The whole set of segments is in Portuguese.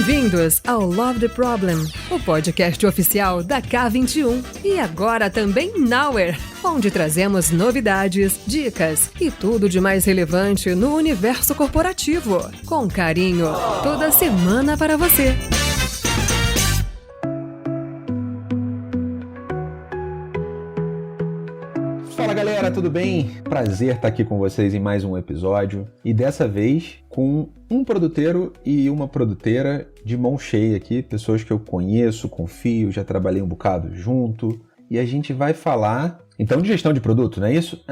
Bem-vindos ao Love the Problem, o podcast oficial da K21 e agora também Nowhere, onde trazemos novidades, dicas e tudo de mais relevante no universo corporativo, com carinho, toda semana para você. Fala galera, tudo bem? Prazer estar aqui com vocês em mais um episódio e dessa vez com um produteiro e uma produteira de mão cheia aqui, pessoas que eu conheço, confio, já trabalhei um bocado junto e a gente vai falar então de gestão de produto, não é isso?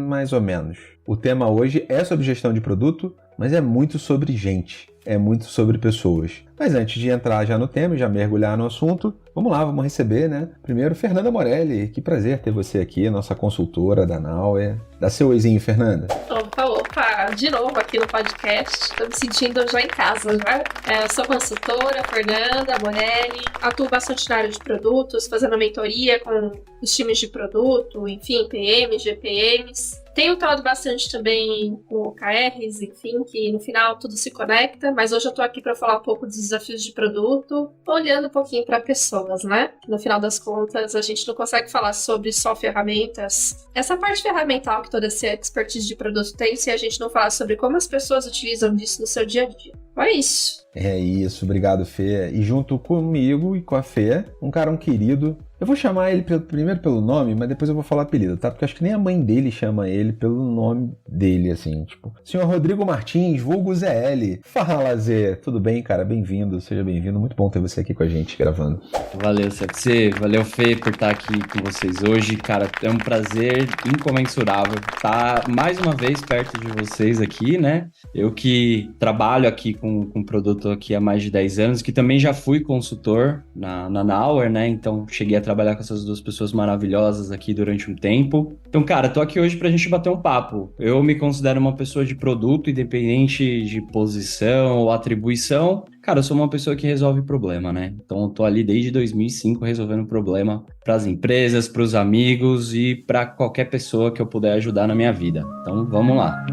Mais ou menos. O tema hoje é sobre gestão de produto, mas é muito sobre gente, é muito sobre pessoas. Mas antes de entrar já no tema e já mergulhar no assunto, vamos lá, vamos receber, né? Primeiro, Fernanda Morelli. Que prazer ter você aqui, nossa consultora da Nowhere. Dá seu oizinho, Fernanda. Opa, de novo aqui no podcast. Estou me sentindo já em casa, já. Eu sou consultora, Fernanda Morelli. Atuo bastante na área de produtos, fazendo mentoria com os times de produto, enfim, PMs, GPMs. Tenho falado bastante também com OKRs, enfim, que no final tudo se conecta, mas hoje eu estou aqui para falar um pouco dos desafios de produto, olhando um pouquinho para pessoas, né? No final das contas, a gente não consegue falar sobre só ferramentas, essa parte ferramental que toda essa expertise de produto tem, se a gente não falar sobre como as pessoas utilizam disso no seu dia a dia. É isso. É isso, obrigado, Fê. E junto comigo e com a Fê, um querido. Eu vou chamar ele primeiro pelo nome, mas depois eu vou falar apelido, tá? Porque acho que nem a mãe dele chama ele pelo nome dele, assim, tipo... Senhor Rodrigo Martins, vulgo ZL. Fala, Zé. Tudo bem, cara? Bem-vindo, seja bem-vindo. Muito bom ter você aqui com a gente, gravando. Valeu, CFC. Valeu, Fê, por estar aqui com vocês hoje. Cara, é um prazer incomensurável estar mais uma vez perto de vocês aqui, né? Eu que trabalho aqui com produto aqui há mais de 10 anos, que também já fui consultor na Nowhere, né? Então, cheguei a trabalhar com essas duas pessoas maravilhosas aqui durante um tempo. Então, cara, tô aqui hoje pra gente bater um papo. Eu me considero uma pessoa de produto, independente de posição ou atribuição. Cara, eu sou uma pessoa que resolve problema, né? Então, eu tô ali desde 2005 resolvendo problema pras empresas, pros amigos e pra qualquer pessoa que eu puder ajudar na minha vida. Então, vamos lá.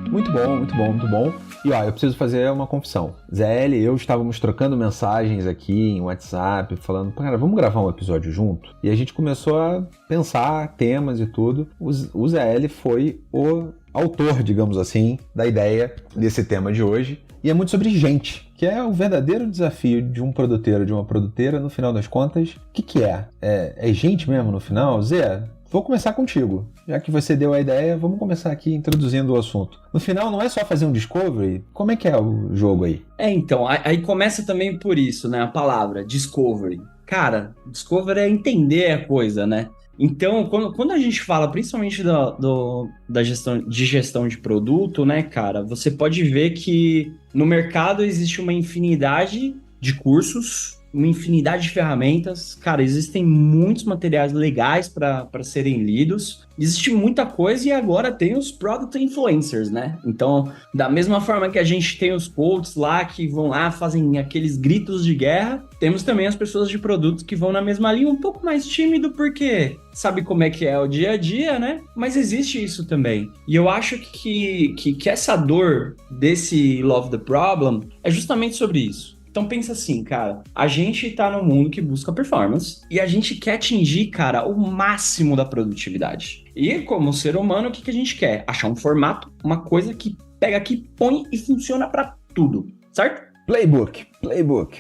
Muito bom, muito bom, muito bom. E ó, eu preciso fazer uma confissão. ZL e eu estávamos trocando mensagens aqui em WhatsApp, falando, cara, vamos gravar um episódio junto? E a gente começou a pensar temas e tudo. O ZL foi o autor, digamos assim, da ideia desse tema de hoje. E é muito sobre gente, que é o verdadeiro desafio de um produteiro, de uma produteira, no final das contas. O que é? É gente mesmo no final? Zé, vou começar contigo. Já que você deu a ideia, vamos começar aqui introduzindo o assunto. No final, não é só fazer um discovery? Como é que é o jogo aí? Então, aí começa também por isso, né? A palavra, discovery. Cara, discovery é entender a coisa, né? Então, quando a gente fala principalmente da gestão de produto, né, cara? Você pode ver que no mercado existe uma infinidade de cursos, uma infinidade de ferramentas. Cara, existem muitos materiais legais para serem lidos. Existe muita coisa e agora tem os Product Influencers, né? Então, da mesma forma que a gente tem os coaches lá que vão lá, fazem aqueles gritos de guerra, temos também as pessoas de produto que vão na mesma linha, um pouco mais tímido, porque sabe como é que é o dia a dia, né? Mas existe isso também. E eu acho que essa dor desse Love the Problem é justamente sobre isso. Então pensa assim, cara, a gente tá num mundo que busca performance e a gente quer atingir, cara, o máximo da produtividade. E como ser humano, o que a gente quer? Achar um formato, uma coisa que pega aqui, põe e funciona pra tudo, certo? Playbook,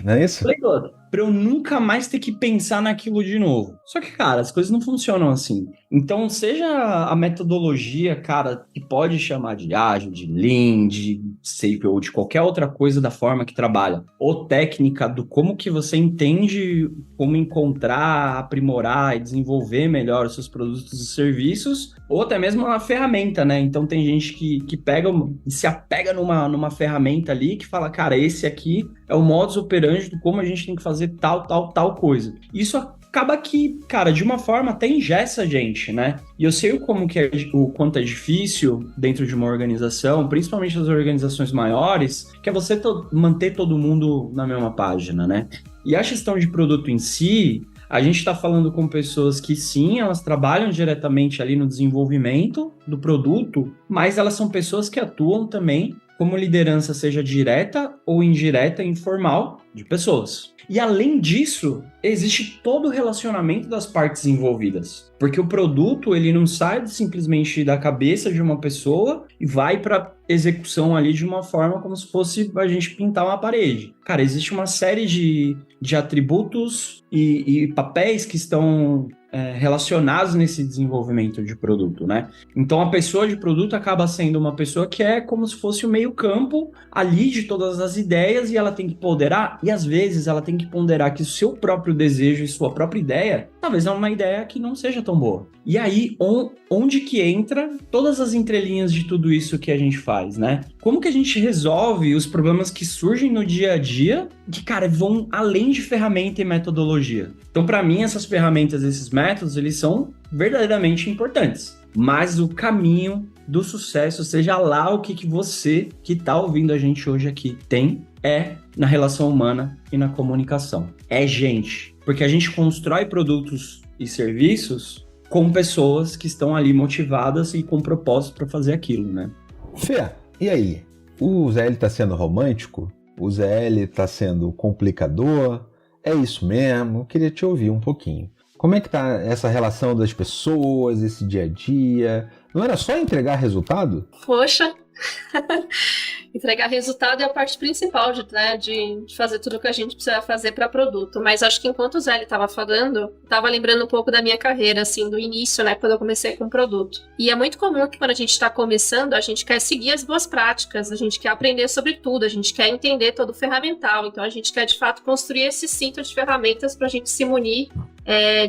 não é isso? Playbook. Pra eu nunca mais ter que pensar naquilo de novo. Só que, cara, as coisas não funcionam assim. Então, seja a metodologia, cara, que pode chamar de ágil, de lean, de safe ou de qualquer outra coisa da forma que trabalha, ou técnica do como que você entende como encontrar, aprimorar e desenvolver melhor os seus produtos e serviços, ou até mesmo uma ferramenta, né? Então, tem gente que pega e se apega numa ferramenta ali que fala, cara, esse aqui é o modus operandi de como a gente tem que fazer tal coisa. Isso acaba que, cara, de uma forma até engessa a gente, né? E eu sei o quanto é difícil dentro de uma organização, principalmente as organizações maiores, que é você manter todo mundo na mesma página, né? E a gestão de produto em si, a gente está falando com pessoas que sim, elas trabalham diretamente ali no desenvolvimento do produto, mas elas são pessoas que atuam também como liderança seja direta ou indireta, informal, de pessoas. E além disso, existe todo o relacionamento das partes envolvidas. Porque o produto, ele não sai simplesmente da cabeça de uma pessoa e vai para execução ali de uma forma como se fosse a gente pintar uma parede. Cara, existe uma série de atributos e papéis que estão relacionados nesse desenvolvimento de produto, né? Então a pessoa de produto acaba sendo uma pessoa que é como se fosse o meio campo ali de todas as ideias, e ela tem que ponderar, e às vezes ela tem que ponderar que o seu próprio desejo e sua própria ideia talvez é uma ideia que não seja tão boa. E aí, onde que entra todas as entrelinhas de tudo isso que a gente faz, né? Como que a gente resolve os problemas que surgem no dia a dia, que, cara, vão além de ferramenta e metodologia? Então, para mim, essas ferramentas, esses métodos, eles são verdadeiramente importantes. Mas o caminho do sucesso, seja lá o que você que está ouvindo a gente hoje aqui tem, é na relação humana e na comunicação. É gente. Porque a gente constrói produtos e serviços com pessoas que estão ali motivadas e com propósito para fazer aquilo, né? Fê, e aí? O ZL tá sendo romântico? O ZL tá sendo complicador? É isso mesmo? Eu queria te ouvir um pouquinho. Como é que tá essa relação das pessoas, esse dia a dia? Não era só entregar resultado? Poxa, entregar resultado é a parte principal de fazer tudo o que a gente precisa fazer para produto. Mas acho que enquanto o Zé estava falando, estava lembrando um pouco da minha carreira, assim, do início, né, quando eu comecei com produto. E é muito comum que quando a gente está começando, a gente quer seguir as boas práticas, a gente quer aprender sobre tudo, a gente quer entender todo o ferramental. Então a gente quer, de fato, construir esse cinto de ferramentas para a gente se munir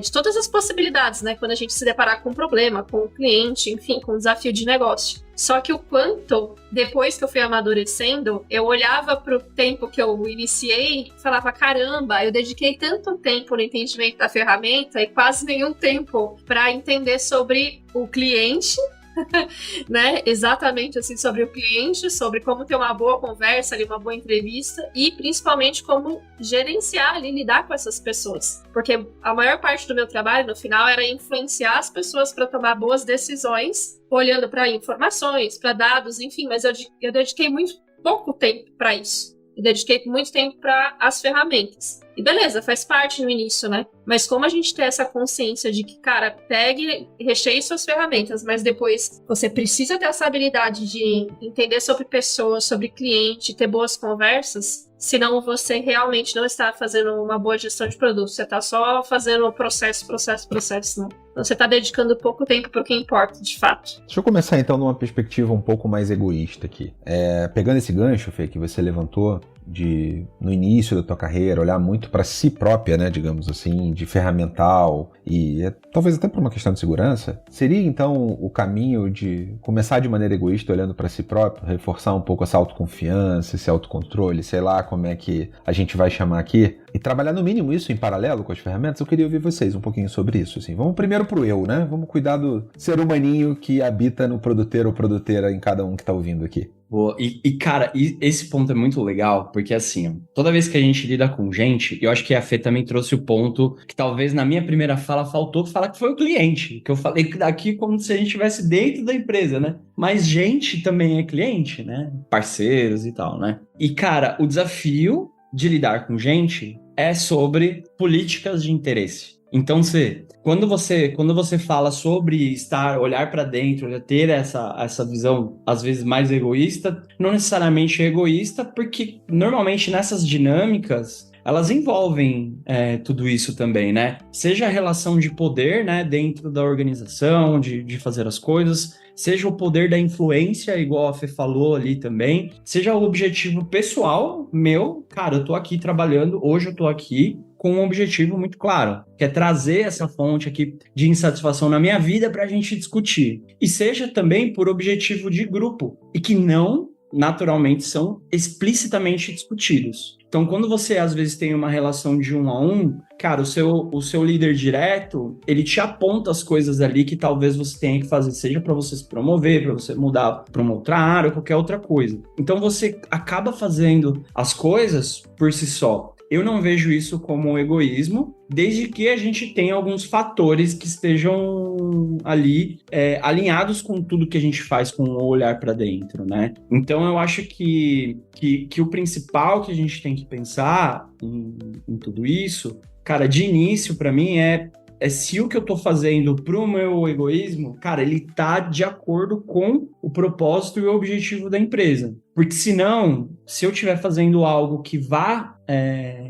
de todas as possibilidades, né, quando a gente se deparar com um problema, com o cliente, enfim, com um desafio de negócio. Só que o quanto, depois que eu fui amadurecendo, eu olhava para o tempo que eu iniciei e falava, caramba, eu dediquei tanto tempo no entendimento da ferramenta e quase nenhum tempo para entender sobre o cliente, né? Exatamente assim, sobre o cliente, sobre como ter uma boa conversa ali, uma boa entrevista e principalmente como gerenciar ali, lidar com essas pessoas. Porque a maior parte do meu trabalho, no final, era influenciar as pessoas para tomar boas decisões, olhando para informações, para dados, enfim, mas eu dediquei muito pouco tempo para isso. Eu dediquei muito tempo para as ferramentas. E beleza, faz parte no início, né? Mas como a gente tem essa consciência de que, cara, pegue e recheie suas ferramentas, mas depois você precisa ter essa habilidade de entender sobre pessoas, sobre cliente, ter boas conversas, senão você realmente não está fazendo uma boa gestão de produto. Você está só fazendo processo, né? Então você está dedicando pouco tempo para o que importa, de fato. Deixa eu começar então numa perspectiva um pouco mais egoísta aqui. Pegando esse gancho, Fê, que você levantou, no início da tua carreira, olhar muito para si própria, né, digamos assim, de ferramental e talvez até por uma questão de segurança, seria então o caminho de começar de maneira egoísta olhando para si próprio, reforçar um pouco essa autoconfiança, esse autocontrole, sei lá como é que a gente vai chamar aqui, e trabalhar no mínimo isso em paralelo com as ferramentas? Eu queria ouvir vocês um pouquinho sobre isso, assim. Vamos primeiro pro eu, né? Vamos cuidar do ser humaninho que habita no produteiro ou produteira em cada um que tá ouvindo aqui. Boa. Cara, esse ponto é muito legal, porque assim, ó, toda vez que a gente lida com gente, eu acho que a Fê também trouxe o ponto que talvez na minha primeira fala faltou falar que foi o cliente, que eu falei daqui como se a gente estivesse dentro da empresa, né? Mas gente também é cliente, né? Parceiros e tal, né? E cara, o desafio de lidar com gente é sobre políticas de interesse. Então, quando você fala sobre olhar para dentro, ter essa visão, às vezes, mais egoísta, não necessariamente é egoísta, porque normalmente nessas dinâmicas, elas envolvem tudo isso também, né? Seja a relação de poder, né, dentro da organização, de fazer as coisas, seja o poder da influência, igual a Fê falou ali também, seja o objetivo pessoal meu, cara, eu tô aqui trabalhando, hoje eu tô aqui com um objetivo muito claro, que é trazer essa fonte aqui de insatisfação na minha vida para a gente discutir. E seja também por objetivo de grupo, e que não, naturalmente, são explicitamente discutidos. Então, quando você, às vezes, tem uma relação de 1 a 1, cara, o seu líder direto, ele te aponta as coisas ali que talvez você tenha que fazer, seja para você se promover, para você mudar para uma outra área ou qualquer outra coisa. Então, você acaba fazendo as coisas por si só. eu não vejo isso como egoísmo, desde que a gente tenha alguns fatores que estejam ali alinhados com tudo que a gente faz com o olhar para dentro, né? Então eu acho que o principal que a gente tem que pensar em tudo isso, cara, de início para mim é se o que eu tô fazendo pro meu egoísmo, cara, ele tá de acordo com o propósito e o objetivo da empresa. Porque senão, se eu estiver fazendo algo que vá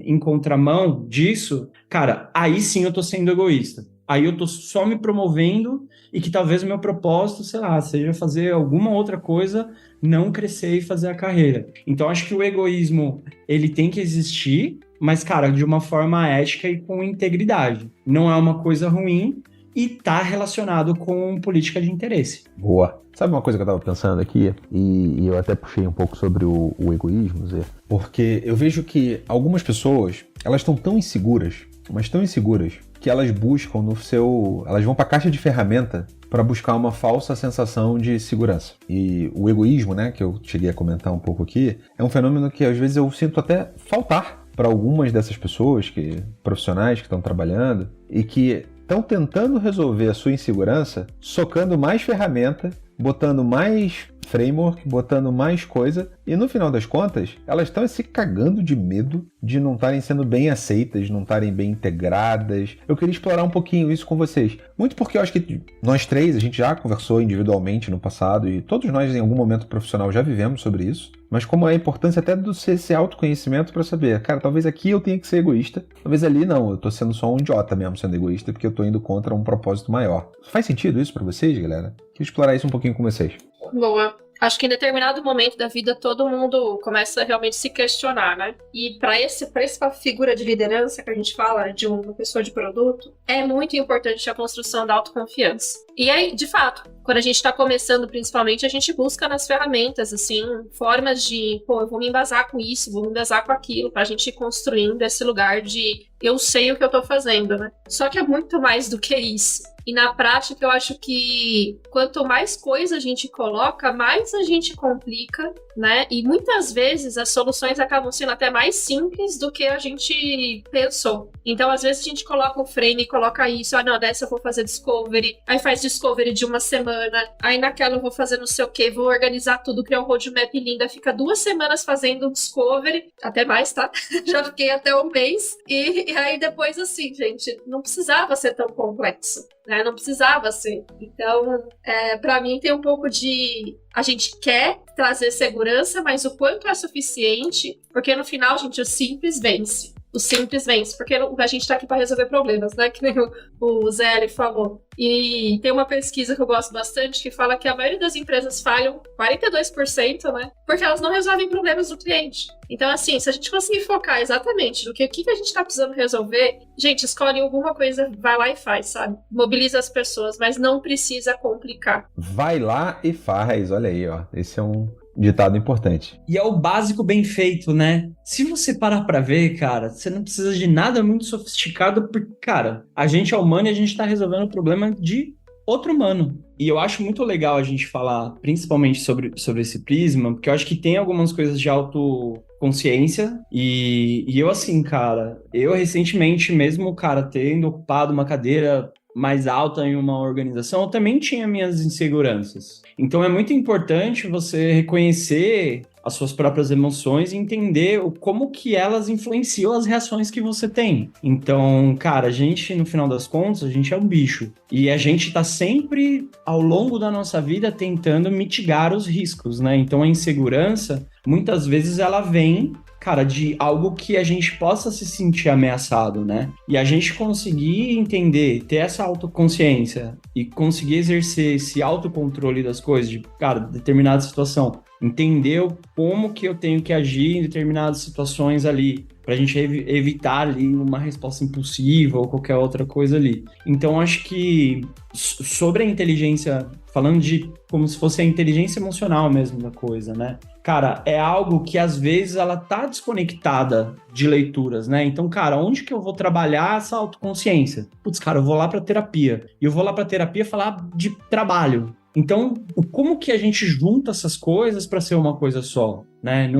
em contramão disso, cara, aí sim eu tô sendo egoísta. Aí eu tô só me promovendo e que talvez o meu propósito, sei lá, seja fazer alguma outra coisa, não crescer e fazer a carreira. Então, acho que o egoísmo, ele tem que existir, mas, cara, de uma forma ética e com integridade. Não é uma coisa ruim e tá relacionado com política de interesse. Boa. Sabe uma coisa que eu tava pensando aqui? E eu até puxei um pouco sobre o egoísmo, Zé? Porque eu vejo que algumas pessoas, elas estão tão inseguras, mas tão inseguras, que elas buscam elas vão pra caixa de ferramenta para buscar uma falsa sensação de segurança. E o egoísmo, né, que eu cheguei a comentar um pouco aqui, é um fenômeno que às vezes eu sinto até faltar para algumas dessas pessoas, profissionais que estão trabalhando e que estão tentando resolver a sua insegurança socando mais ferramenta, botando mais framework, botando mais coisa, e no final das contas, elas estão se cagando de medo de não estarem sendo bem aceitas, não estarem bem integradas. Eu queria explorar um pouquinho isso com vocês. Muito porque eu acho que nós três, a gente já conversou individualmente no passado, e todos nós em algum momento profissional já vivemos sobre isso, mas como é a importância até do esse autoconhecimento para saber, cara, talvez aqui eu tenha que ser egoísta, talvez ali não, eu tô sendo só um idiota mesmo sendo egoísta, porque eu tô indo contra um propósito maior. Faz sentido isso para vocês, galera? Queria explorar isso um pouquinho com vocês. Boa. Acho que em determinado momento da vida todo mundo começa a realmente se questionar, né? E para essa figura de liderança que a gente fala, de uma pessoa de produto, é muito importante a construção da autoconfiança. E aí, de fato, quando a gente está começando, principalmente, a gente busca nas ferramentas, assim, formas de, eu vou me embasar com isso, vou me embasar com aquilo, pra gente ir construindo esse lugar de eu sei o que eu tô fazendo, né? Só que é muito mais do que isso. E na prática, eu acho que quanto mais coisa a gente coloca, mais a gente complica, né? E muitas vezes as soluções acabam sendo até mais simples do que a gente pensou. Então, às vezes a gente coloca um frame, coloca isso, não, dessa eu vou fazer discovery, aí faz discovery de uma semana, aí naquela eu vou fazer não sei o quê, vou organizar tudo, criar um roadmap linda, fica 2 semanas fazendo discovery, até mais, tá? Já fiquei até um mês, e aí depois assim, gente, não precisava ser tão complexo. Né? Não precisava ser. Então, para mim tem um pouco de... A gente quer trazer segurança, mas o quanto é suficiente? Porque no final, gente, o simples vence. O simples vence, porque a gente tá aqui para resolver problemas, né? Que nem o Zé falou. E tem uma pesquisa que eu gosto bastante que fala que a maioria das empresas falham 42%, né? Porque elas não resolvem problemas do cliente. Então, assim, se a gente conseguir focar exatamente no que a gente tá precisando resolver, gente, escolhe alguma coisa, vai lá e faz, sabe? Mobiliza as pessoas, mas não precisa complicar. Vai lá e faz, olha aí, ó. Esse é um ditado importante. E é o básico bem feito, né? Se você parar pra ver, cara, você não precisa de nada muito sofisticado, porque, cara, a gente é humano e a gente tá resolvendo o problema de outro humano. E eu acho muito legal a gente falar, principalmente sobre esse prisma, porque eu acho que tem algumas coisas de autoconsciência, e eu assim, cara, eu recentemente, mesmo, cara, tendo ocupado uma cadeira mais alta em uma organização, eu também tinha minhas inseguranças. Então é muito importante você reconhecer as suas próprias emoções e entender como que elas influenciam as reações que você tem. Então, cara, a gente, no final das contas, a gente é um bicho. E a gente tá sempre, ao longo da nossa vida, tentando mitigar os riscos, né? Então a insegurança, muitas vezes, ela vem, cara, de algo que a gente possa se sentir ameaçado, né? E a gente conseguir entender, ter essa autoconsciência e conseguir exercer esse autocontrole das coisas, de, cara, determinada situação, entender como que eu tenho que agir em determinadas situações ali, pra gente evitar ali uma resposta impulsiva ou qualquer outra coisa ali. Então, acho que sobre a inteligência, falando de como se fosse a inteligência emocional mesmo da coisa, né? Cara, é algo que às vezes ela tá desconectada de leituras, né? Então, cara, onde que eu vou trabalhar essa autoconsciência? Putz, cara, eu vou lá pra terapia. E eu vou lá pra terapia falar de trabalho. Então, como que a gente junta essas coisas para ser uma coisa só? né?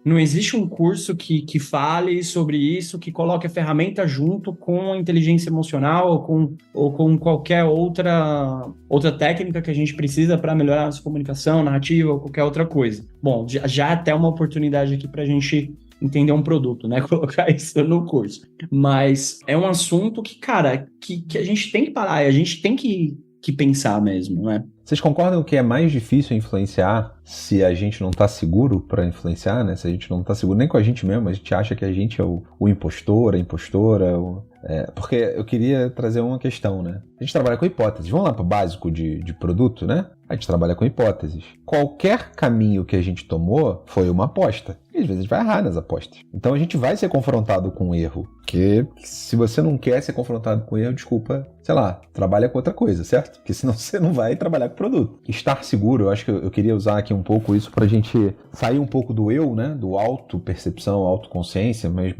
Não existe um curso que fale sobre isso, que coloque a ferramenta junto com a inteligência emocional ou com qualquer outra técnica que a gente precisa para melhorar a nossa comunicação, narrativa ou qualquer outra coisa. Bom, já é até uma oportunidade aqui para a gente entender um produto, né? Colocar isso no curso. Mas é um assunto que, cara, que a gente tem que parar, a gente tem que pensar mesmo, né? Vocês concordam que é mais difícil influenciar se a gente não tá seguro para influenciar, né? Se a gente não tá seguro nem com a gente mesmo, a gente acha que a gente é o impostor, a impostora. Porque eu queria trazer uma questão, né? A gente trabalha com hipóteses. Vamos lá para o básico de produto, né? A gente trabalha com hipóteses. Qualquer caminho que a gente tomou foi uma aposta. E às vezes a gente vai errar nas apostas. Então a gente vai ser confrontado com um erro. Porque se você não quer ser confrontado com erro, desculpa, sei lá, trabalha com outra coisa, certo? Porque senão você não vai trabalhar com produto. Estar seguro, eu acho que eu queria usar aqui um pouco isso pra gente sair um pouco do eu, né? Do autopercepção, autoconsciência, mas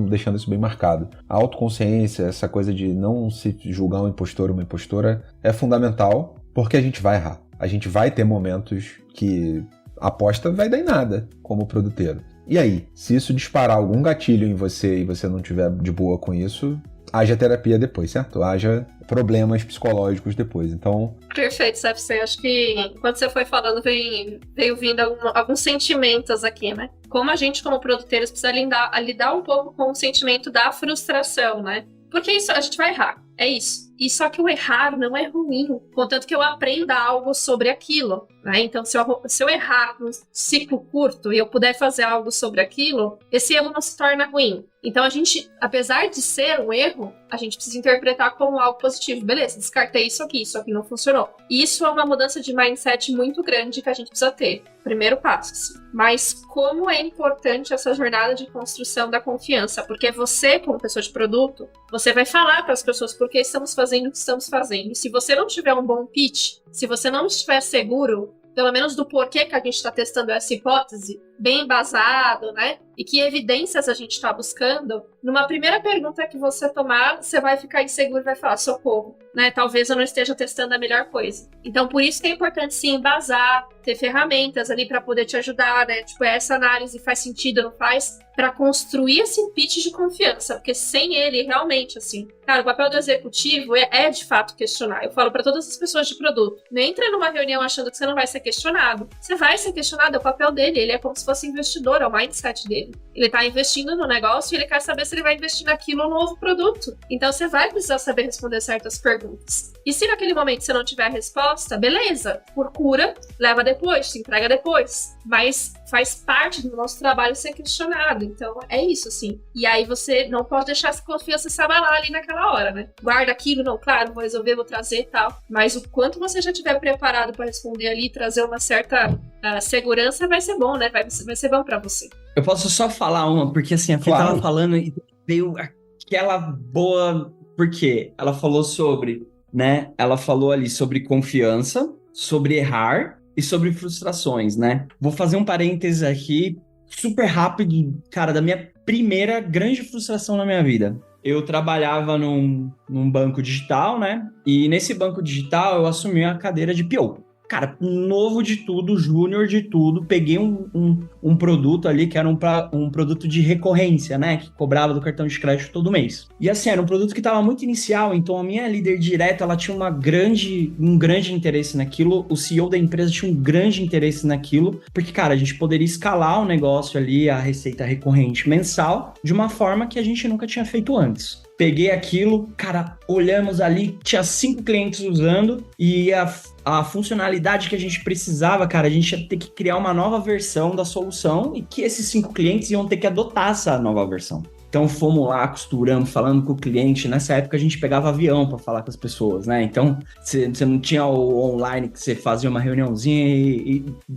deixando isso bem marcado. A autoconsciência, essa coisa de não se julgar um impostor ou uma impostora é fundamental, porque a gente vai errar. A gente vai ter momentos que a aposta vai dar em nada, como produteiro. E aí, se isso disparar algum gatilho em você e você não tiver de boa com isso, haja terapia depois, certo? Haja problemas psicológicos depois, então... Perfeito, CFC. Acho que quando você foi falando, veio vindo alguns sentimentos aqui, né? Como a gente, como produtores, precisa lidar um pouco com o sentimento da frustração, né? Porque isso, a gente vai errar, é isso. E só que o errar não é ruim, contanto que eu aprenda algo sobre aquilo, né? Então, se eu errar num ciclo curto e eu puder fazer algo sobre aquilo, esse erro não se torna ruim. Então, a gente, apesar de ser um erro, a gente precisa interpretar como algo positivo. Beleza, descartei isso aqui não funcionou. E isso é uma mudança de mindset muito grande que a gente precisa ter. Primeiro passo, assim. Mas como é importante essa jornada de construção da confiança? Porque você, como pessoa de produto, você vai falar para as pessoas por que estamos fazendo o que estamos fazendo. E se você não tiver um bom pitch, se você não estiver seguro, pelo menos do porquê que a gente está testando essa hipótese, bem embasado, né? E que evidências a gente está buscando, numa primeira pergunta que você tomar, você vai ficar inseguro e vai falar, socorro, né? Talvez eu não esteja testando a melhor coisa. Então, por isso que é importante, sim, embasar, ter ferramentas ali para poder te ajudar, né? Tipo, essa análise faz sentido, não faz? Para construir esse pitch de confiança, porque sem ele, realmente, assim, cara, o papel do executivo é de fato questionar. Eu falo para todas as pessoas de produto, não entra numa reunião achando que você não vai ser questionado. Você vai ser questionado, é o papel dele, ele é como se fosse investidor, é o mindset dele. Ele tá investindo no negócio e ele quer saber se ele vai investir naquilo ou no novo produto. Então você vai precisar saber responder certas perguntas. E se naquele momento você não tiver a resposta, beleza, procura, leva depois, te entrega depois. Mas faz parte do nosso trabalho ser questionado. Então é isso, assim. E aí você não pode deixar essa confiança se abalar ali naquela hora, né? Guarda aquilo, não, claro, vou resolver, vou trazer e tal. Mas o quanto você já estiver preparado para responder ali, trazer uma certa segurança, vai ser bom, né? Vai ser bom para você. Eu posso só falar uma, porque assim, a Fê tava falando e veio aquela boa... Porque ela falou sobre, né? Ela falou ali sobre confiança, sobre errar e sobre frustrações, né? Vou fazer um parênteses aqui, super rápido, cara, da minha primeira grande frustração na minha vida. Eu trabalhava num banco digital, né? E nesse banco digital eu assumi a cadeira de PO. Cara, novo de tudo, júnior de tudo, peguei um produto ali que era um produto de recorrência, né? Que cobrava do cartão de crédito todo mês. E assim, era um produto que estava muito inicial, então a minha líder direta, ela tinha um grande interesse naquilo, o CEO da empresa tinha um grande interesse naquilo, porque, cara, a gente poderia escalar o negócio ali, a receita recorrente mensal, de uma forma que a gente nunca tinha feito antes. Peguei aquilo, cara, olhamos ali, tinha 5 clientes usando e a funcionalidade que a gente precisava, cara, a gente ia ter que criar uma nova versão da solução e que esses 5 clientes iam ter que adotar essa nova versão. Então fomos lá, costuramos, falando com o cliente. Nessa época a gente pegava avião para falar com as pessoas, né? Então você não tinha o online que você fazia uma reuniãozinha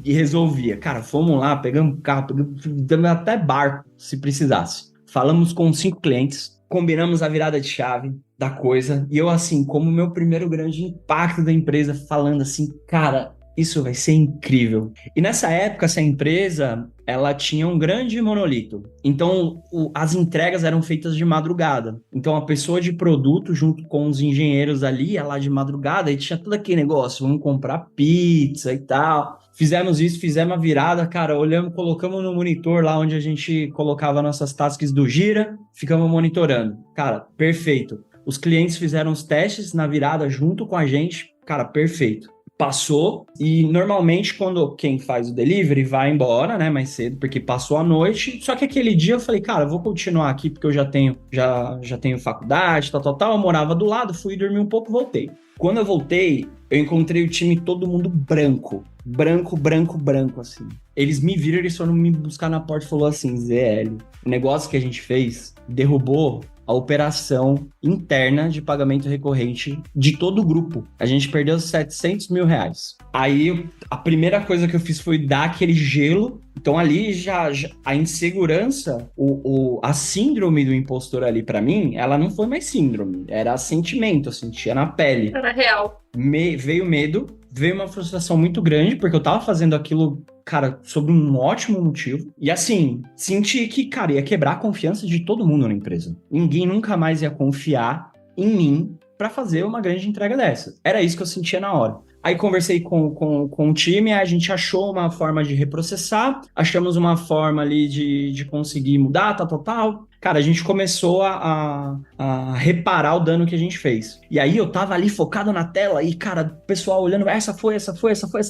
e resolvia. Cara, fomos lá, pegamos carro, pegamos até barco, se precisasse. Falamos com 5 clientes, combinamos a virada de chave da coisa. E eu, assim, como meu primeiro grande impacto da empresa, falando assim, cara, isso vai ser incrível. E nessa época, essa empresa, ela tinha um grande monolito. Então, as entregas eram feitas de madrugada. Então, a pessoa de produto, junto com os engenheiros ali, ia lá de madrugada e tinha todo aquele negócio, vamos comprar pizza e tal. Fizemos isso, fizemos a virada, cara, olhamos, colocamos no monitor lá onde a gente colocava nossas tasks do Gira, ficamos monitorando. Cara, perfeito. Os clientes fizeram os testes na virada junto com a gente, cara, perfeito. Passou, e normalmente quando quem faz o delivery vai embora, né, mais cedo, porque passou a noite, só que aquele dia eu falei, cara, eu vou continuar aqui porque eu já tenho faculdade, tal, eu morava do lado, fui dormir um pouco, voltei. Quando eu voltei, eu encontrei o time todo mundo branco, assim. Eles me viram, eles foram me buscar na porta e falaram assim, ZL, o negócio que a gente fez derrubou a operação interna de pagamento recorrente de todo o grupo. A gente perdeu R$700 mil. Aí, a primeira coisa que eu fiz foi dar aquele gelo. Então, ali, já a insegurança, a síndrome do impostor ali, pra mim, ela não foi mais síndrome. Era sentimento, eu sentia na pele. Era real. Veio medo, veio uma frustração muito grande, porque eu tava fazendo aquilo, cara, sob um ótimo motivo. E assim, senti que, cara, ia quebrar a confiança de todo mundo na empresa. Ninguém nunca mais ia confiar em mim pra fazer uma grande entrega dessa. Era isso que eu sentia na hora. Aí conversei com o time, a gente achou uma forma de reprocessar, achamos uma forma ali de conseguir mudar, tal. Cara, a gente começou a reparar o dano que a gente fez. E aí eu tava ali focado na tela e, cara, o pessoal olhando, essa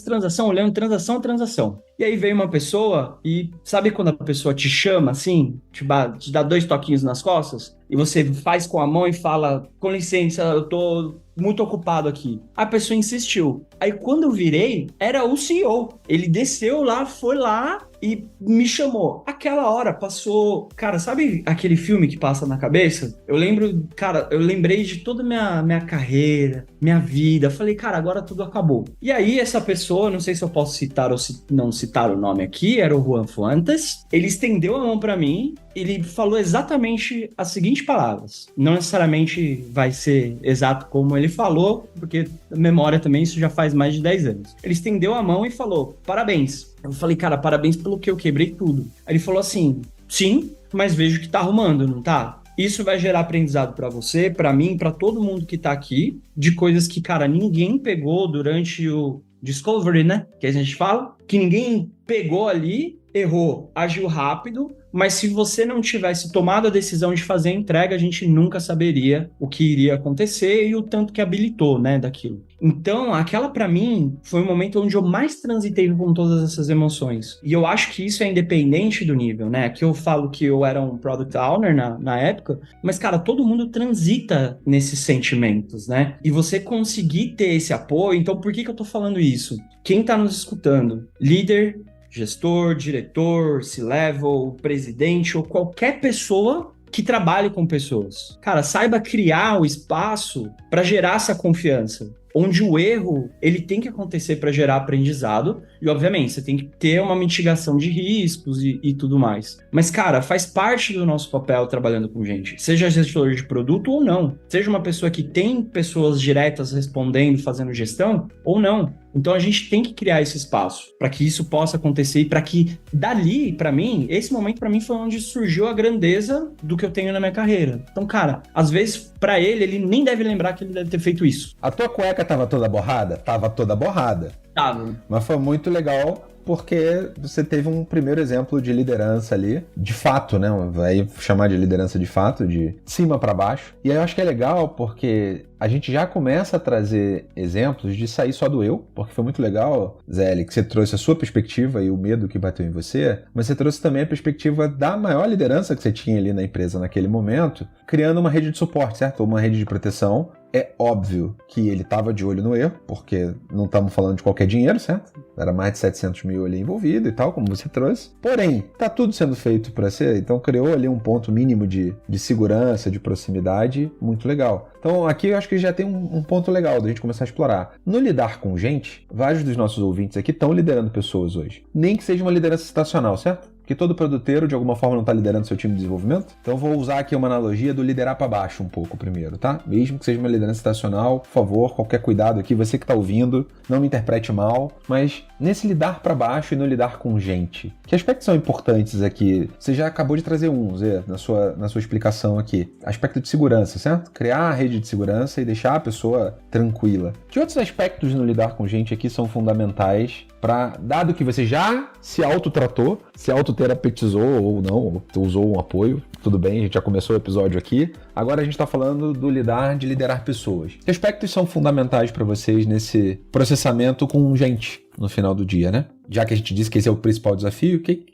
transação, olhando transação. E aí veio uma pessoa e sabe quando a pessoa te chama assim, te dá 2 toquinhos nas costas? E você faz com a mão e fala, com licença, eu tô muito ocupado aqui. A pessoa insistiu. Aí quando eu virei, era o CEO. Ele desceu lá, foi lá e me chamou. Aquela hora passou... Cara, sabe aquele filme que passa na cabeça? Eu lembrei de toda a minha carreira, minha vida. Falei, cara, agora tudo acabou. E aí essa pessoa, não sei se eu posso citar ou não citar o nome aqui, era o Juan Fuentes. Ele estendeu a mão pra mim. Ele falou exatamente as seguintes palavras. Não necessariamente vai ser exato como ele falou, porque memória também, isso já faz mais de 10 anos. Ele estendeu a mão e falou, parabéns. Eu falei, cara, parabéns pelo que eu quebrei tudo. Aí ele falou assim, sim, mas vejo que tá arrumando, não tá? Isso vai gerar aprendizado pra você, pra mim, pra todo mundo que tá aqui, de coisas que, cara, ninguém pegou durante o Discovery, né? Que a gente fala, que ninguém pegou ali, errou, agiu rápido, mas se você não tivesse tomado a decisão de fazer a entrega, a gente nunca saberia o que iria acontecer e o tanto que habilitou, né, daquilo. Então, aquela pra mim foi o momento onde eu mais transitei com todas essas emoções. E eu acho que isso é independente do nível, né? Aqui eu falo que eu era um Product Owner na época, mas, cara, todo mundo transita nesses sentimentos, né? E você conseguir ter esse apoio, então por que eu tô falando isso? Quem tá nos escutando? Líder, gestor, diretor, C-level, presidente ou qualquer pessoa que trabalhe com pessoas. Cara, saiba criar o espaço para gerar essa confiança, onde o erro ele tem que acontecer para gerar aprendizado e, obviamente, você tem que ter uma mitigação de riscos e tudo mais. Mas, cara, faz parte do nosso papel trabalhando com gente, seja gestor de produto ou não, seja uma pessoa que tem pessoas diretas respondendo, fazendo gestão ou não. Então a gente tem que criar esse espaço para que isso possa acontecer e para que dali, para mim, esse momento para mim foi onde surgiu a grandeza do que eu tenho na minha carreira. Então, cara, às vezes para ele nem deve lembrar que ele deve ter feito isso. A tua cueca tava toda borrada? Tava toda borrada. Tava. Mas foi muito legal porque você teve um primeiro exemplo de liderança ali, de fato, né? Vai chamar de liderança de fato, de cima para baixo. E aí eu acho que é legal porque a gente já começa a trazer exemplos de sair só do eu, porque foi muito legal, Zé, que você trouxe a sua perspectiva e o medo que bateu em você, mas você trouxe também a perspectiva da maior liderança que você tinha ali na empresa naquele momento, criando uma rede de suporte, certo? Uma rede de proteção. É óbvio que ele estava de olho no erro, porque não estamos falando de qualquer dinheiro, certo? Era mais de 700 mil ali envolvido e tal, como você trouxe. Porém, tá tudo sendo feito para ser, então criou ali um ponto mínimo de segurança, de proximidade, muito legal. Então aqui eu acho que já tem um ponto legal da gente começar a explorar. No lidar com gente, vários dos nossos ouvintes aqui estão liderando pessoas hoje. Nem que seja uma liderança estacional, certo? que todo produteiro de alguma forma não está liderando seu time de desenvolvimento. Então vou usar aqui uma analogia do liderar para baixo um pouco primeiro, tá? Mesmo que seja uma liderança estacional, por favor, qualquer cuidado aqui, você que está ouvindo, não me interprete mal, mas nesse lidar para baixo e no lidar com gente, que aspectos são importantes aqui? Você já acabou de trazer Zé, na sua explicação aqui. Aspecto de segurança, certo? Criar a rede de segurança e deixar a pessoa tranquila. Que outros aspectos no lidar com gente aqui são fundamentais para, dado que você já se autotratou, se autoterapeutizou ou não, ou usou um apoio, tudo bem, a gente já começou o episódio aqui, agora a gente está falando do de liderar pessoas. Que aspectos são fundamentais para vocês nesse processamento com gente no final do dia, né? Já que a gente disse que esse é o principal desafio, que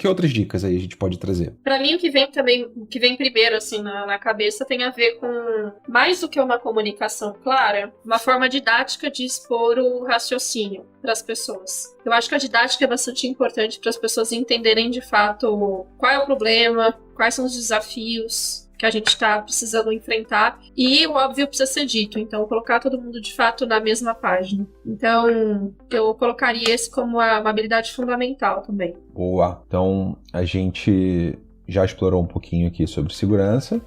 outras dicas aí a gente pode trazer? Para mim, o que vem primeiro assim na cabeça tem a ver com, mais do que uma comunicação clara, uma forma didática de expor o raciocínio para as pessoas. Eu acho que a didática é bastante importante para as pessoas entenderem de fato qual é o problema, quais são os desafios que a gente está precisando enfrentar, e o óbvio precisa ser dito, então colocar todo mundo de fato na mesma página. Então eu colocaria esse como uma habilidade fundamental também. Boa, então a gente já explorou um pouquinho aqui sobre segurança,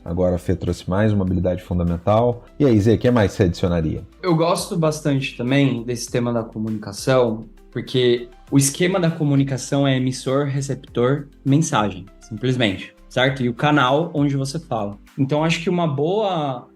agora a Fê trouxe mais uma habilidade fundamental. E aí, Zé, o que mais você adicionaria? Eu gosto bastante também desse tema da comunicação, porque o esquema da comunicação é emissor, receptor, mensagem, simplesmente. Certo? E o canal onde você fala. Então, acho que uma boa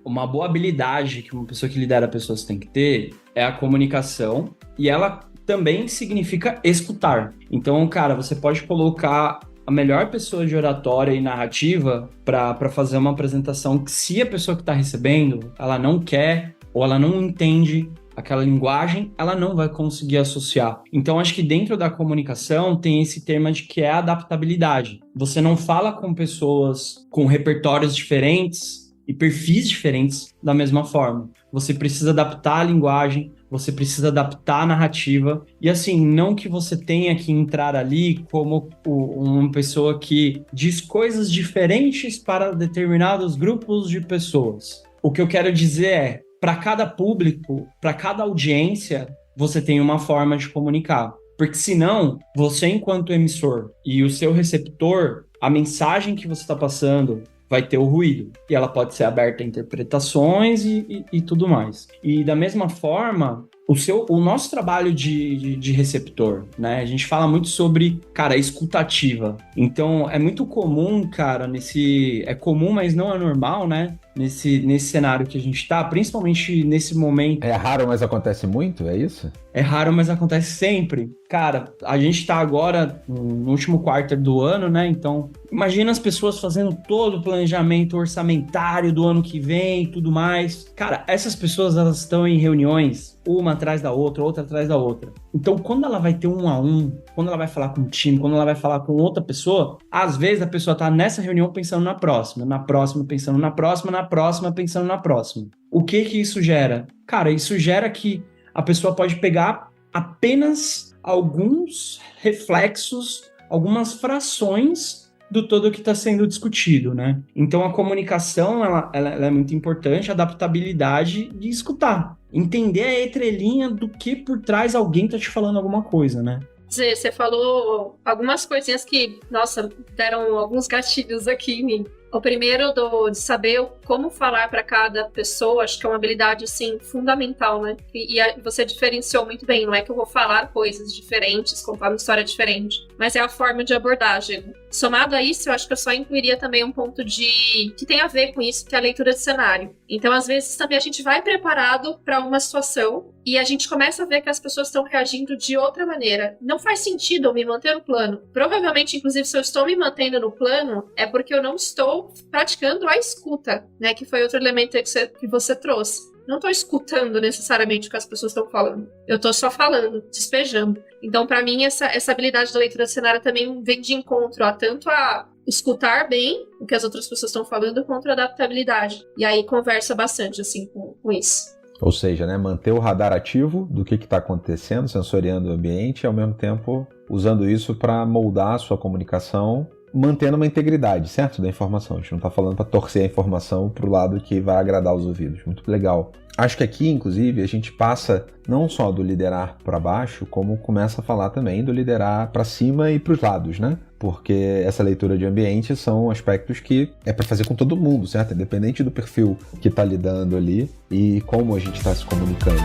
habilidade que uma pessoa que lidera pessoas tem que ter é a comunicação, e ela também significa escutar. Então, cara, você pode colocar a melhor pessoa de oratória e narrativa para fazer uma apresentação que, se a pessoa que está recebendo, ela não quer ou ela não entende aquela linguagem, ela não vai conseguir associar. Então, acho que dentro da comunicação tem esse termo de que é a adaptabilidade. Você não fala com pessoas com repertórios diferentes e perfis diferentes da mesma forma. Você precisa adaptar a linguagem, você precisa adaptar a narrativa, e assim, não que você tenha que entrar ali como uma pessoa que diz coisas diferentes para determinados grupos de pessoas. O que eu quero dizer é, para cada público, para cada audiência, você tem uma forma de comunicar. Porque senão, você enquanto emissor e o seu receptor, a mensagem que você está passando vai ter o ruído. E ela pode ser aberta a interpretações e tudo mais. E da mesma forma, o nosso trabalho de receptor, né? A gente fala muito sobre, cara, escutativa. Então, é muito comum, cara, é comum, mas não é normal, né? Nesse cenário que a gente tá, principalmente nesse momento. É raro, mas acontece muito, é isso? É raro, mas acontece sempre. Cara, a gente tá agora no último quarto do ano, né? Então, imagina as pessoas fazendo todo o planejamento orçamentário do ano que vem e tudo mais. Cara, essas pessoas, elas estão em reuniões, uma atrás da outra, outra atrás da outra. Então, quando ela vai ter um a um, quando ela vai falar com o time, quando ela vai falar com outra pessoa, às vezes a pessoa tá nessa reunião pensando na próxima pensando na próxima pensando na próxima. O que isso gera? Cara, isso gera que a pessoa pode pegar apenas alguns reflexos, algumas frações do todo que está sendo discutido, né? Então, a comunicação, ela é muito importante, a adaptabilidade de escutar. Entender a entrelinha do que por trás alguém tá te falando alguma coisa, né? Você falou algumas coisinhas que, nossa, deram alguns gatilhos aqui em mim. O primeiro de saber como falar para cada pessoa, acho que é uma habilidade, assim, fundamental, né? E você diferenciou muito bem, não é que eu vou falar coisas diferentes, contar uma história diferente, mas é a forma de abordagem. Somado a isso, eu acho que eu só incluiria também um ponto que tem a ver com isso, que é a leitura de cenário. Então, às vezes, também a gente vai preparado para uma situação e a gente começa a ver que as pessoas estão reagindo de outra maneira. Não faz sentido eu me manter no plano. Provavelmente, inclusive, se eu estou me mantendo no plano, é porque eu não estou praticando a escuta, né? Que foi outro elemento que você trouxe. Não estou escutando necessariamente o que as pessoas estão falando. Eu estou só falando, despejando. Então, para mim, essa habilidade da leitura de cenário também vem de encontro tanto a escutar bem o que as outras pessoas estão falando, quanto a adaptabilidade. E aí conversa bastante, assim, com isso. Ou seja, né, manter o radar ativo do que está acontecendo, sensoriando o ambiente, e ao mesmo tempo usando isso para moldar a sua comunicação mantendo uma integridade, certo? Da informação. A gente não está falando para torcer a informação para o lado que vai agradar os ouvidos. Muito legal. Acho que aqui, inclusive, a gente passa não só do liderar para baixo, como começa a falar também do liderar para cima e para os lados, né? Porque essa leitura de ambiente são aspectos que é para fazer com todo mundo, certo? Independente do perfil que está lidando ali e como a gente está se comunicando.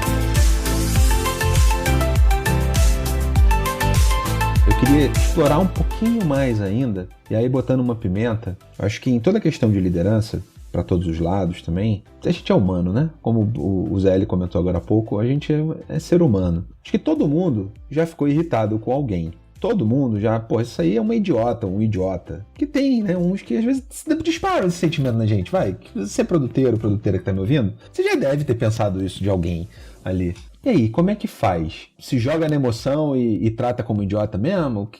Eu queria explorar um pouquinho mais ainda, e aí botando uma pimenta, acho que em toda a questão de liderança, para todos os lados também, a gente é humano, né? Como o Zé comentou agora há pouco, a gente é ser humano. Acho que todo mundo já ficou irritado com alguém. Todo mundo já, pô, isso aí é uma idiota, um idiota. Que tem, né? Uns que às vezes disparam esse sentimento na gente, vai. Você é produteiro, produteira que tá me ouvindo, você já deve ter pensado isso de alguém ali. E aí, como é que faz? Se joga na emoção e trata como idiota mesmo?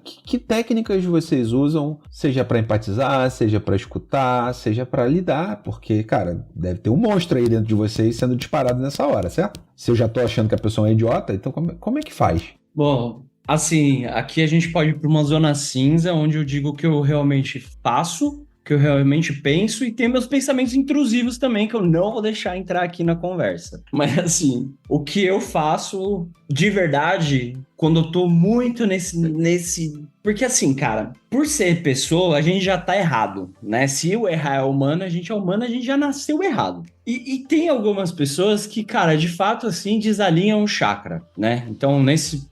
Que técnicas vocês usam, seja para empatizar, seja para escutar, seja para lidar? Porque, cara, deve ter um monstro aí dentro de vocês sendo disparado nessa hora, certo? Se eu já tô achando que a pessoa é idiota, então como é que faz? Bom, assim, aqui a gente pode ir para uma zona cinza, onde eu digo que eu realmente faço, que eu realmente penso, e tem meus pensamentos intrusivos também, que eu não vou deixar entrar aqui na conversa. Mas assim, o que eu faço de verdade, quando eu tô muito nesse... Porque assim, cara, por ser pessoa, a gente já tá errado, né? Se o errar é humano, a gente já nasceu errado. E tem algumas pessoas que, cara, de fato, assim, desalinham o chakra, né? Então,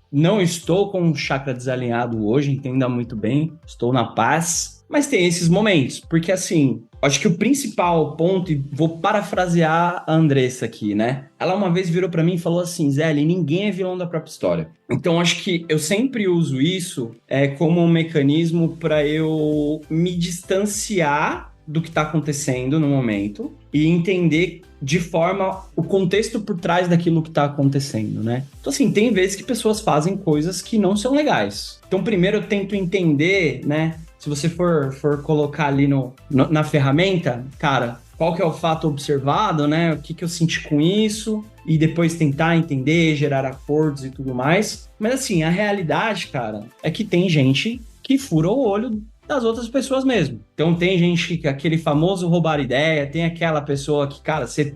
não estou com o chakra desalinhado hoje, entenda muito bem, estou na paz. Mas tem esses momentos, porque assim, acho que o principal ponto, e vou parafrasear a Andressa aqui, né? Ela uma vez virou pra mim e falou assim, Zé, ninguém é vilão da própria história. Então acho que eu sempre uso isso como um mecanismo para eu me distanciar do que tá acontecendo no momento e entender de forma o contexto por trás daquilo que tá acontecendo, né? Então assim, tem vezes que pessoas fazem coisas que não são legais. Então primeiro eu tento entender, né? Se você for colocar ali na ferramenta, cara, qual que é o fato observado, né? O que eu senti com isso? E depois tentar entender, gerar acordos e tudo mais. Mas assim, a realidade, cara, é que tem gente que fura o olho das outras pessoas mesmo. Então tem gente que aquele famoso roubar ideia, tem aquela pessoa que, cara, você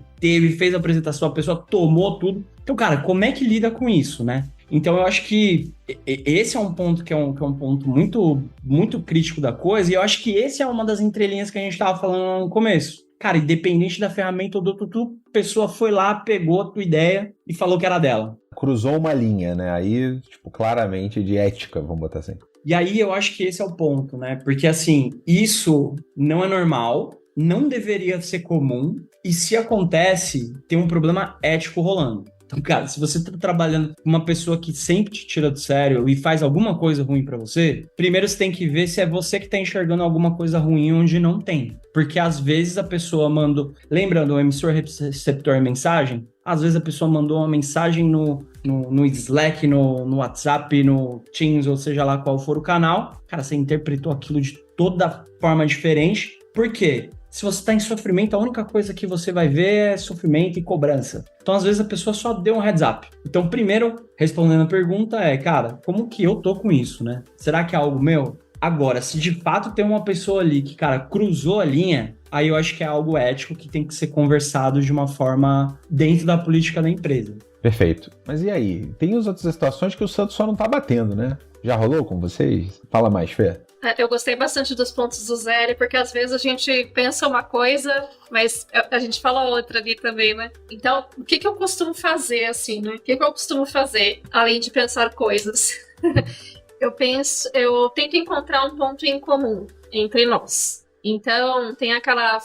fez a apresentação, a pessoa tomou tudo. Então, cara, como é que lida com isso, né? Então eu acho que esse é um ponto que é um ponto muito, muito crítico da coisa, e eu acho que esse é uma das entrelinhas que a gente estava falando no começo. Cara, independente da ferramenta ou a pessoa foi lá, pegou a tua ideia e falou que era dela. Cruzou uma linha, né? Aí, tipo, claramente de ética, vamos botar assim. E aí eu acho que esse é o ponto, né? Porque assim, isso não é normal, não deveria ser comum, e se acontece, tem um problema ético rolando. Então, cara, se você tá trabalhando com uma pessoa que sempre te tira do sério e faz alguma coisa ruim pra você, primeiro você tem que ver se é você que tá enxergando alguma coisa ruim onde não tem. Porque às vezes a pessoa mandou... Lembrando, o emissor, receptor e mensagem? Às vezes a pessoa mandou uma mensagem no Slack, no WhatsApp, no Teams, ou seja lá qual for o canal. Cara, você interpretou aquilo de toda forma diferente. Por quê? Se você está em sofrimento, a única coisa que você vai ver é sofrimento e cobrança. Então, às vezes, a pessoa só deu um heads up. Então, primeiro, respondendo a pergunta cara, como que eu tô com isso, né? Será que é algo meu? Agora, se de fato tem uma pessoa ali que, cara, cruzou a linha, aí eu acho que é algo ético que tem que ser conversado de uma forma dentro da política da empresa. Perfeito. Mas e aí? Tem as outras situações que o santo só não tá batendo, né? Já rolou com vocês? Fala mais, Fê. Eu gostei bastante dos pontos do Zé, porque às vezes a gente pensa uma coisa, mas a gente fala outra ali também, né? Então, o que eu costumo fazer, assim, né? O que eu costumo fazer, além de pensar coisas? Eu tento encontrar um ponto em comum entre nós. Então, tem aquela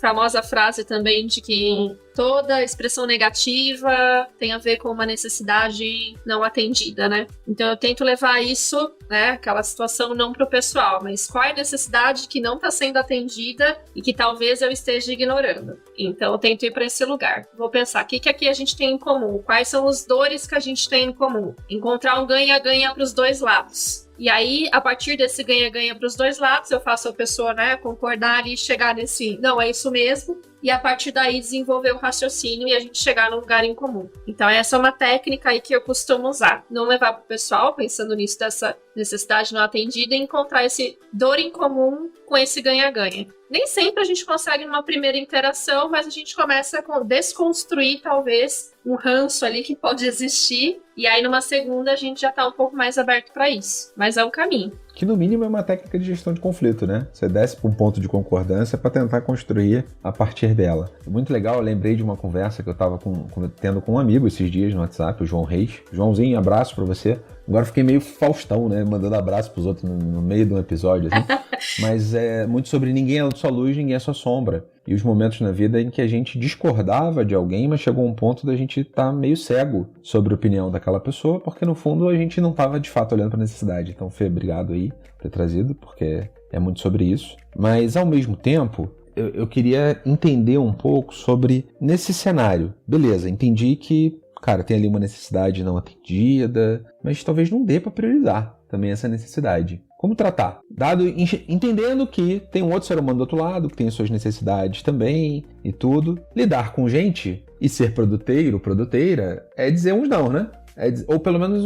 famosa frase também de que toda expressão negativa tem a ver com uma necessidade não atendida, né? Então eu tento levar isso, né, aquela situação não pro pessoal, mas qual é a necessidade que não está sendo atendida e que talvez eu esteja ignorando. Então eu tento ir para esse lugar. Vou pensar, o que aqui a gente tem em comum? Quais são as dores que a gente tem em comum? Encontrar um ganha-ganha para os dois lados. E aí, a partir desse ganha-ganha para os dois lados, eu faço a pessoa, né, concordar e chegar nesse, não, é isso mesmo. e a partir daí desenvolver o raciocínio e a gente chegar num lugar em comum. Então essa é uma técnica aí que eu costumo usar. Não levar pro pessoal, pensando nisso dessa necessidade não atendida, e encontrar esse dor em comum com esse ganha-ganha. Nem sempre a gente consegue numa primeira interação, mas a gente começa a desconstruir, talvez, um ranço ali que pode existir, e aí numa segunda a gente já tá um pouco mais aberto para isso. Mas é um caminho. Que no mínimo é uma técnica de gestão de conflito, né? Você desce para um ponto de concordância para tentar construir a partir dela. Muito legal, eu lembrei de uma conversa que eu estava tendo com um amigo esses dias no WhatsApp, o João Reis. Joãozinho, abraço para você. Agora fiquei meio Faustão, né? Mandando abraço pros outros no meio de um episódio, assim. Mas é muito sobre ninguém é sua luz, ninguém é sua sombra. E os momentos na vida em que a gente discordava de alguém, mas chegou um ponto da gente estar meio cego sobre a opinião daquela pessoa, porque no fundo a gente não estava de fato olhando para a necessidade. Então, Fê, obrigado aí por ter trazido, porque é muito sobre isso. Mas ao mesmo tempo, eu queria entender um pouco sobre nesse cenário. Beleza, entendi que, cara, tem ali uma necessidade não atendida, mas talvez não dê para priorizar também essa necessidade. Como tratar? Entendendo que tem um outro ser humano do outro lado, que tem suas necessidades também e tudo. Lidar com gente e ser produteiro, produteira, é dizer uns não, né? Ou pelo menos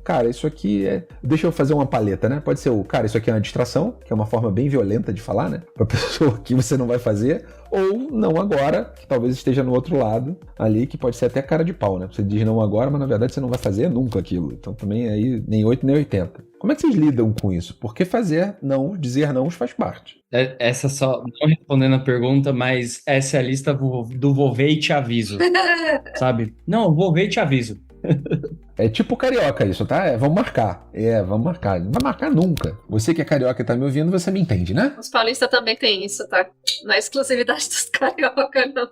cara, isso aqui é... Deixa eu fazer uma paleta, né? Pode ser cara, isso aqui é uma distração, que é uma forma bem violenta de falar, né? Pra pessoa que você não vai fazer. Ou não agora, que talvez esteja no outro lado ali, que pode ser até cara de pau, né? Você diz não agora, mas na verdade você não vai fazer nunca aquilo. Então também aí nem 8 nem 80. Como é que vocês lidam com isso? Porque fazer não, dizer não faz parte. Essa só, não respondendo a pergunta, mas essa é a lista do vou ver e te aviso. Sabe? Não, vou ver e te aviso. É tipo carioca isso, tá? Vamos marcar. Vamos marcar. Não vai marcar nunca. Você que é carioca e tá me ouvindo, você me entende, né? Os paulistas também têm isso, tá? Não é exclusividade dos carioca, não.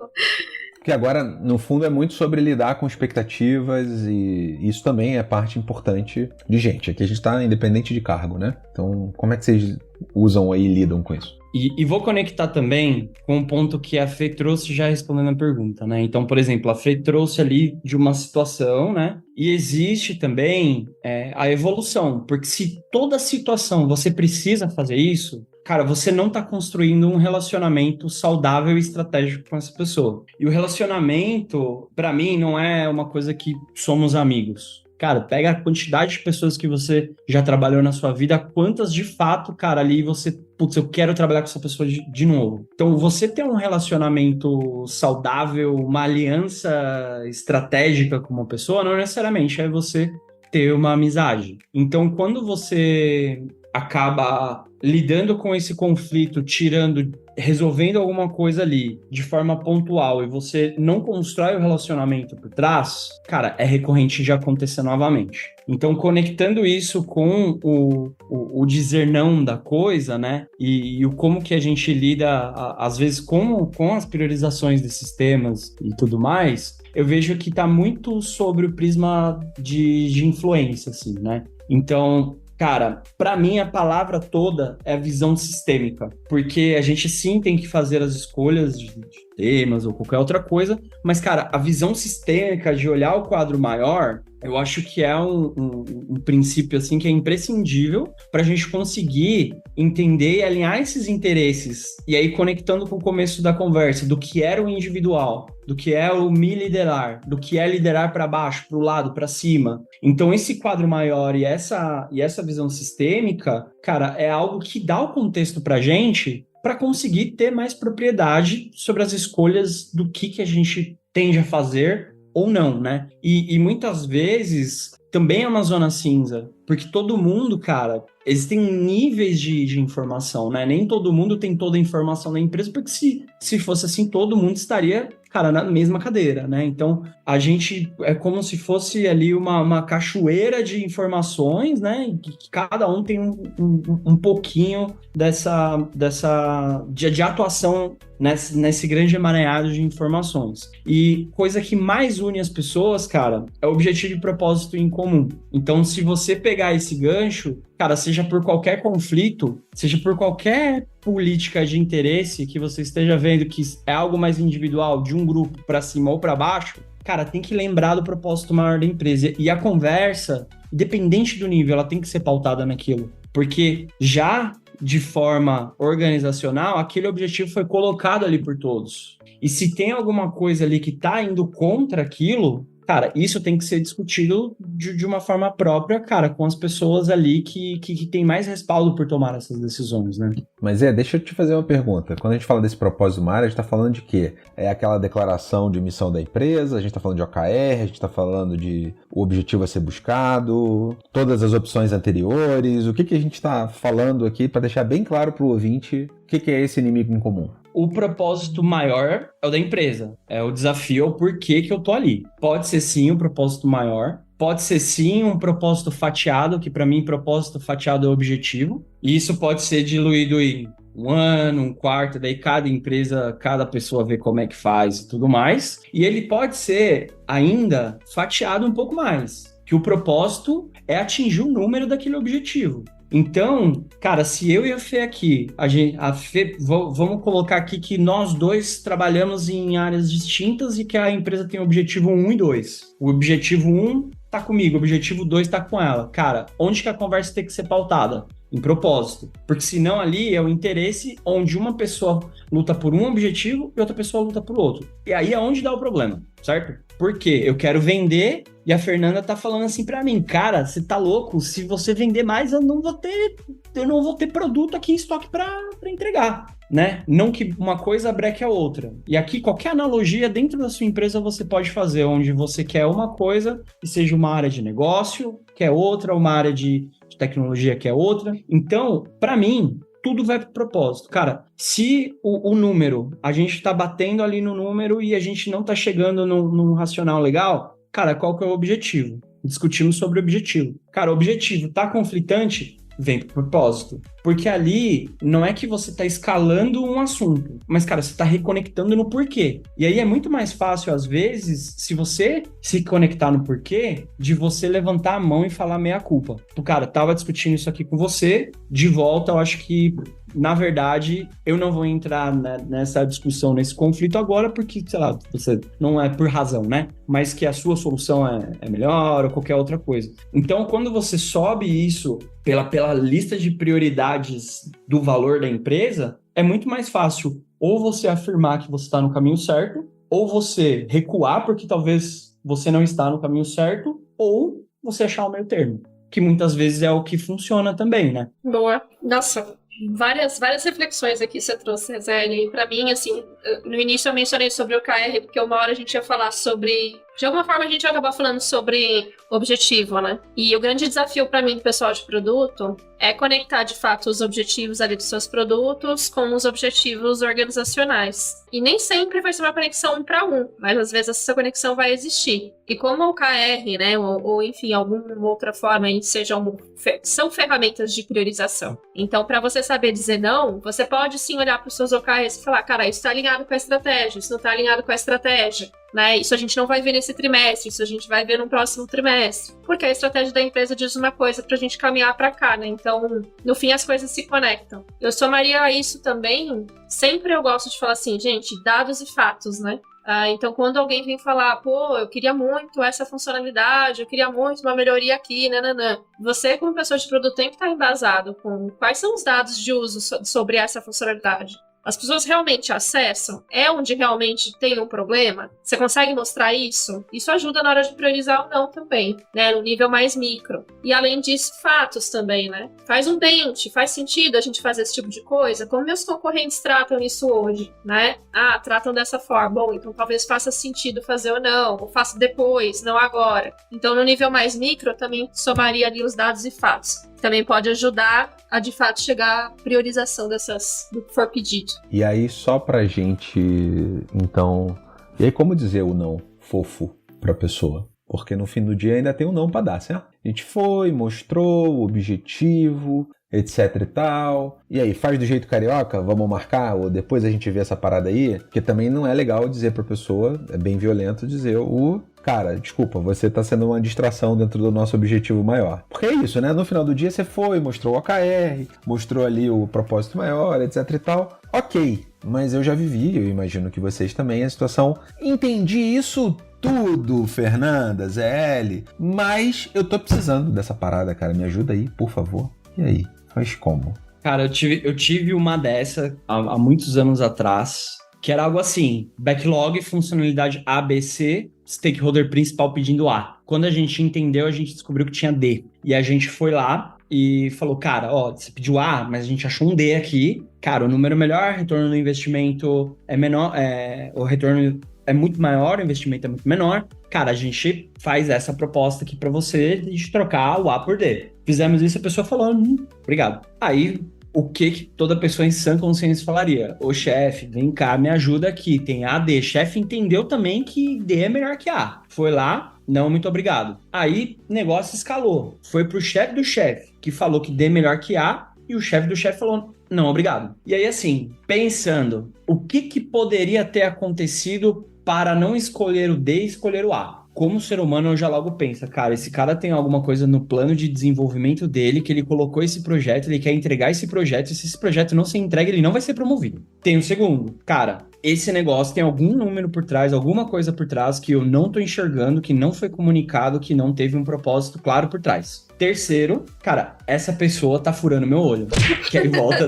Porque agora, no fundo, é muito sobre lidar com expectativas e isso também é parte importante de gente. Aqui a gente tá independente de cargo, né? Então, como é que vocês usam aí e lidam com isso? E vou conectar também com um ponto que a Fê trouxe já respondendo a pergunta, né? Então, por exemplo, a Fê trouxe ali de uma situação, né? E existe também a evolução, porque se toda situação você precisa fazer isso, cara, você não está construindo um relacionamento saudável e estratégico com essa pessoa. E o relacionamento, para mim, não é uma coisa que somos amigos. Cara, pega a quantidade de pessoas que você já trabalhou na sua vida, quantas de fato, cara, ali você... Putz, eu quero trabalhar com essa pessoa de novo. Então, você ter um relacionamento saudável, uma aliança estratégica com uma pessoa, não necessariamente é você ter uma amizade. Então, quando você acaba lidando com esse conflito, resolvendo alguma coisa ali de forma pontual e você não constrói o relacionamento por trás, cara, é recorrente de acontecer novamente. Então, conectando isso com o dizer não da coisa, né, e o como que a gente lida, às vezes, com as priorizações desses temas e tudo mais, eu vejo que tá muito sobre o prisma de influência, assim, né? Então, cara, para mim a palavra toda é a visão sistêmica, porque a gente sim tem que fazer as escolhas de temas ou qualquer outra coisa, mas, cara, a visão sistêmica de olhar o quadro maior, eu acho que é um princípio, assim, que é imprescindível para a gente conseguir entender e alinhar esses interesses, e aí conectando com o começo da conversa, do que era o individual, do que é o me liderar, do que é liderar para baixo, para o lado, para cima. Então, esse quadro maior e essa visão sistêmica, cara, é algo que dá o contexto para a gente para conseguir ter mais propriedade sobre as escolhas do que a gente tende a fazer ou não, né? E muitas vezes também é uma zona cinza, porque todo mundo, cara, existem níveis de informação, né? Nem todo mundo tem toda a informação da empresa, porque se fosse assim, todo mundo estaria, cara, na mesma cadeira, né? Então, a gente é como se fosse ali uma cachoeira de informações, né? E que cada um tem um pouquinho de atuação nesse grande emaranhado de informações. E coisa que mais une as pessoas, cara, é o objetivo e propósito em comum. Então, se você pegar esse gancho, cara, seja por qualquer conflito, seja por qualquer política de interesse que você esteja vendo que é algo mais individual, de um grupo para cima ou para baixo, cara, tem que lembrar do propósito maior da empresa. E a conversa, independente do nível, ela tem que ser pautada naquilo. Porque já de forma organizacional, aquele objetivo foi colocado ali por todos. E se tem alguma coisa ali que está indo contra aquilo, cara, isso tem que ser discutido de uma forma própria, cara, com as pessoas ali que tem mais respaldo por tomar essas decisões, né? Mas deixa eu te fazer uma pergunta. Quando a gente fala desse propósito Mário, a gente está falando de quê? É aquela declaração de missão da empresa, a gente está falando de OKR, a gente está falando de o objetivo a ser buscado, todas as opções anteriores, o que a gente está falando aqui para deixar bem claro para o ouvinte o que é esse inimigo em comum? O propósito maior é o da empresa. É o desafio, é o porquê que eu tô ali. Pode ser sim um propósito maior. Pode ser sim um propósito fatiado, que para mim propósito fatiado é o objetivo. E isso pode ser diluído em 1 ano, 1/4, daí cada empresa, cada pessoa vê como é que faz e tudo mais. E ele pode ser ainda fatiado um pouco mais, que o propósito é atingir o número daquele objetivo. Então, cara, se eu e a Fê aqui, vamos colocar aqui que nós dois trabalhamos em áreas distintas e que a empresa tem o objetivo 1 e 2. O objetivo 1 tá comigo, o objetivo 2 tá com ela. Cara, onde que a conversa tem que ser pautada? Em propósito. Porque senão ali é o interesse onde uma pessoa luta por um objetivo e outra pessoa luta por outro. E aí é onde dá o problema, certo? Porque eu quero vender e a Fernanda tá falando assim pra mim, cara, você tá louco? Se você vender mais, eu não vou ter produto aqui em estoque pra entregar, né? Não que uma coisa breque a outra. E aqui, qualquer analogia dentro da sua empresa você pode fazer, onde você quer uma coisa e seja uma área de negócio, quer outra, uma área de tecnologia que é outra. Então, para mim, tudo vai pro propósito. Cara, se o número, a gente tá batendo ali no número e a gente não tá chegando num racional legal, cara, qual que é o objetivo? Discutimos sobre o objetivo. Cara, o objetivo tá conflitante? Vem pro propósito. Porque ali não é que você tá escalando um assunto, mas, cara, você tá reconectando no porquê. E aí é muito mais fácil, às vezes, se você se conectar no porquê, de você levantar a mão e falar meia culpa. Tipo, cara, tava discutindo isso aqui com você, de volta, eu acho que, na verdade, eu não vou entrar nessa discussão, nesse conflito agora, porque, sei lá, você não é por razão, né? Mas que a sua solução é melhor ou qualquer outra coisa. Então, quando você sobe isso pela lista de prioridades do valor da empresa, é muito mais fácil ou você afirmar que você está no caminho certo, ou você recuar porque talvez você não está no caminho certo, ou você achar o meio termo, que muitas vezes é o que funciona também, né? Boa. Nossa, várias reflexões aqui você trouxe, Zé. Para mim, assim, no início eu mencionei sobre o OKR, porque uma hora a gente ia falar sobre... De alguma forma a gente vai acabar falando sobre objetivo, né? E o grande desafio para mim, do pessoal de produto, é conectar de fato os objetivos ali dos seus produtos com os objetivos organizacionais. E nem sempre vai ser uma conexão 1 para 1, mas às vezes essa conexão vai existir. E como o OKR, né, ou enfim, alguma outra forma, são ferramentas de priorização. Então, para você saber dizer não, você pode sim olhar para os seus OKRs e falar, cara, isso está alinhado com a estratégia, isso não está alinhado com a estratégia. Né? Isso a gente não vai ver nesse trimestre, isso a gente vai ver no próximo trimestre. Porque a estratégia da empresa diz uma coisa pra gente caminhar pra cá, né? Então, no fim, as coisas se conectam. Eu somaria a isso também, sempre eu gosto de falar assim, gente, dados e fatos, né? Então, quando alguém vem falar, pô, eu queria muito essa funcionalidade, eu queria muito uma melhoria aqui, nananã. Você, como pessoa de produto, tem que estar embasado com quais são os dados de uso sobre essa funcionalidade. As pessoas realmente acessam? É onde realmente tem um problema? Você consegue mostrar isso? Isso ajuda na hora de priorizar ou não também, né? No nível mais micro. E além disso, fatos também, né? Faz um dente, faz sentido a gente fazer esse tipo de coisa? Como meus concorrentes tratam isso hoje, né? Tratam dessa forma. Bom, então talvez faça sentido fazer ou não. Ou faça depois, não agora. Então, no nível mais micro, eu também somaria ali os dados e fatos. Também pode ajudar a, de fato, chegar à priorização do que for pedido. E aí, só pra gente, então... E aí, como dizer o não fofo pra pessoa? Porque no fim do dia ainda tem um não pra dar, certo? A gente foi, mostrou o objetivo, etc e tal. E aí, faz do jeito carioca? Vamos marcar? Ou depois a gente vê essa parada aí? Porque também não é legal dizer pra pessoa, é bem violento dizer cara, desculpa, você tá sendo uma distração dentro do nosso objetivo maior. Porque é isso, né? No final do dia você foi, mostrou o OKR, mostrou ali o propósito maior, etc e tal. Ok, mas eu já vivi, eu imagino que vocês também, a situação. Entendi isso tudo, Fernanda, ZL, mas eu tô precisando dessa parada, cara. Me ajuda aí, por favor. E aí, faz como? Cara, eu tive uma dessa há muitos anos atrás, que era algo assim, backlog, funcionalidade A, B, C, stakeholder principal pedindo A. Quando a gente entendeu, a gente descobriu que tinha D. E a gente foi lá e falou, cara, ó, você pediu A, mas a gente achou um D aqui. Cara, o número é melhor, retorno do investimento é menor, o retorno é muito maior, o investimento é muito menor. Cara, a gente faz essa proposta aqui pra você de trocar o A por D. Fizemos isso, a pessoa falou, obrigado. Aí, o que toda pessoa em sã consciência falaria? Ô chefe, vem cá, me ajuda aqui, tem A, D. Chefe entendeu também que D é melhor que A. Foi lá, não, muito obrigado. Aí, o negócio escalou. Foi pro chefe do chefe, que falou que D é melhor que A, e o chefe do chefe falou, não, obrigado. E aí, assim, pensando, o que poderia ter acontecido para não escolher o D e escolher o A? Como ser humano, eu já logo penso, cara, esse cara tem alguma coisa no plano de desenvolvimento dele, que ele colocou esse projeto, ele quer entregar esse projeto, e se esse projeto não ser entregue, ele não vai ser promovido. Tem o segundo, cara, esse negócio tem algum número por trás, alguma coisa por trás que eu não tô enxergando, que não foi comunicado, que não teve um propósito claro por trás. Terceiro, cara, essa pessoa tá furando meu olho. Que aí volta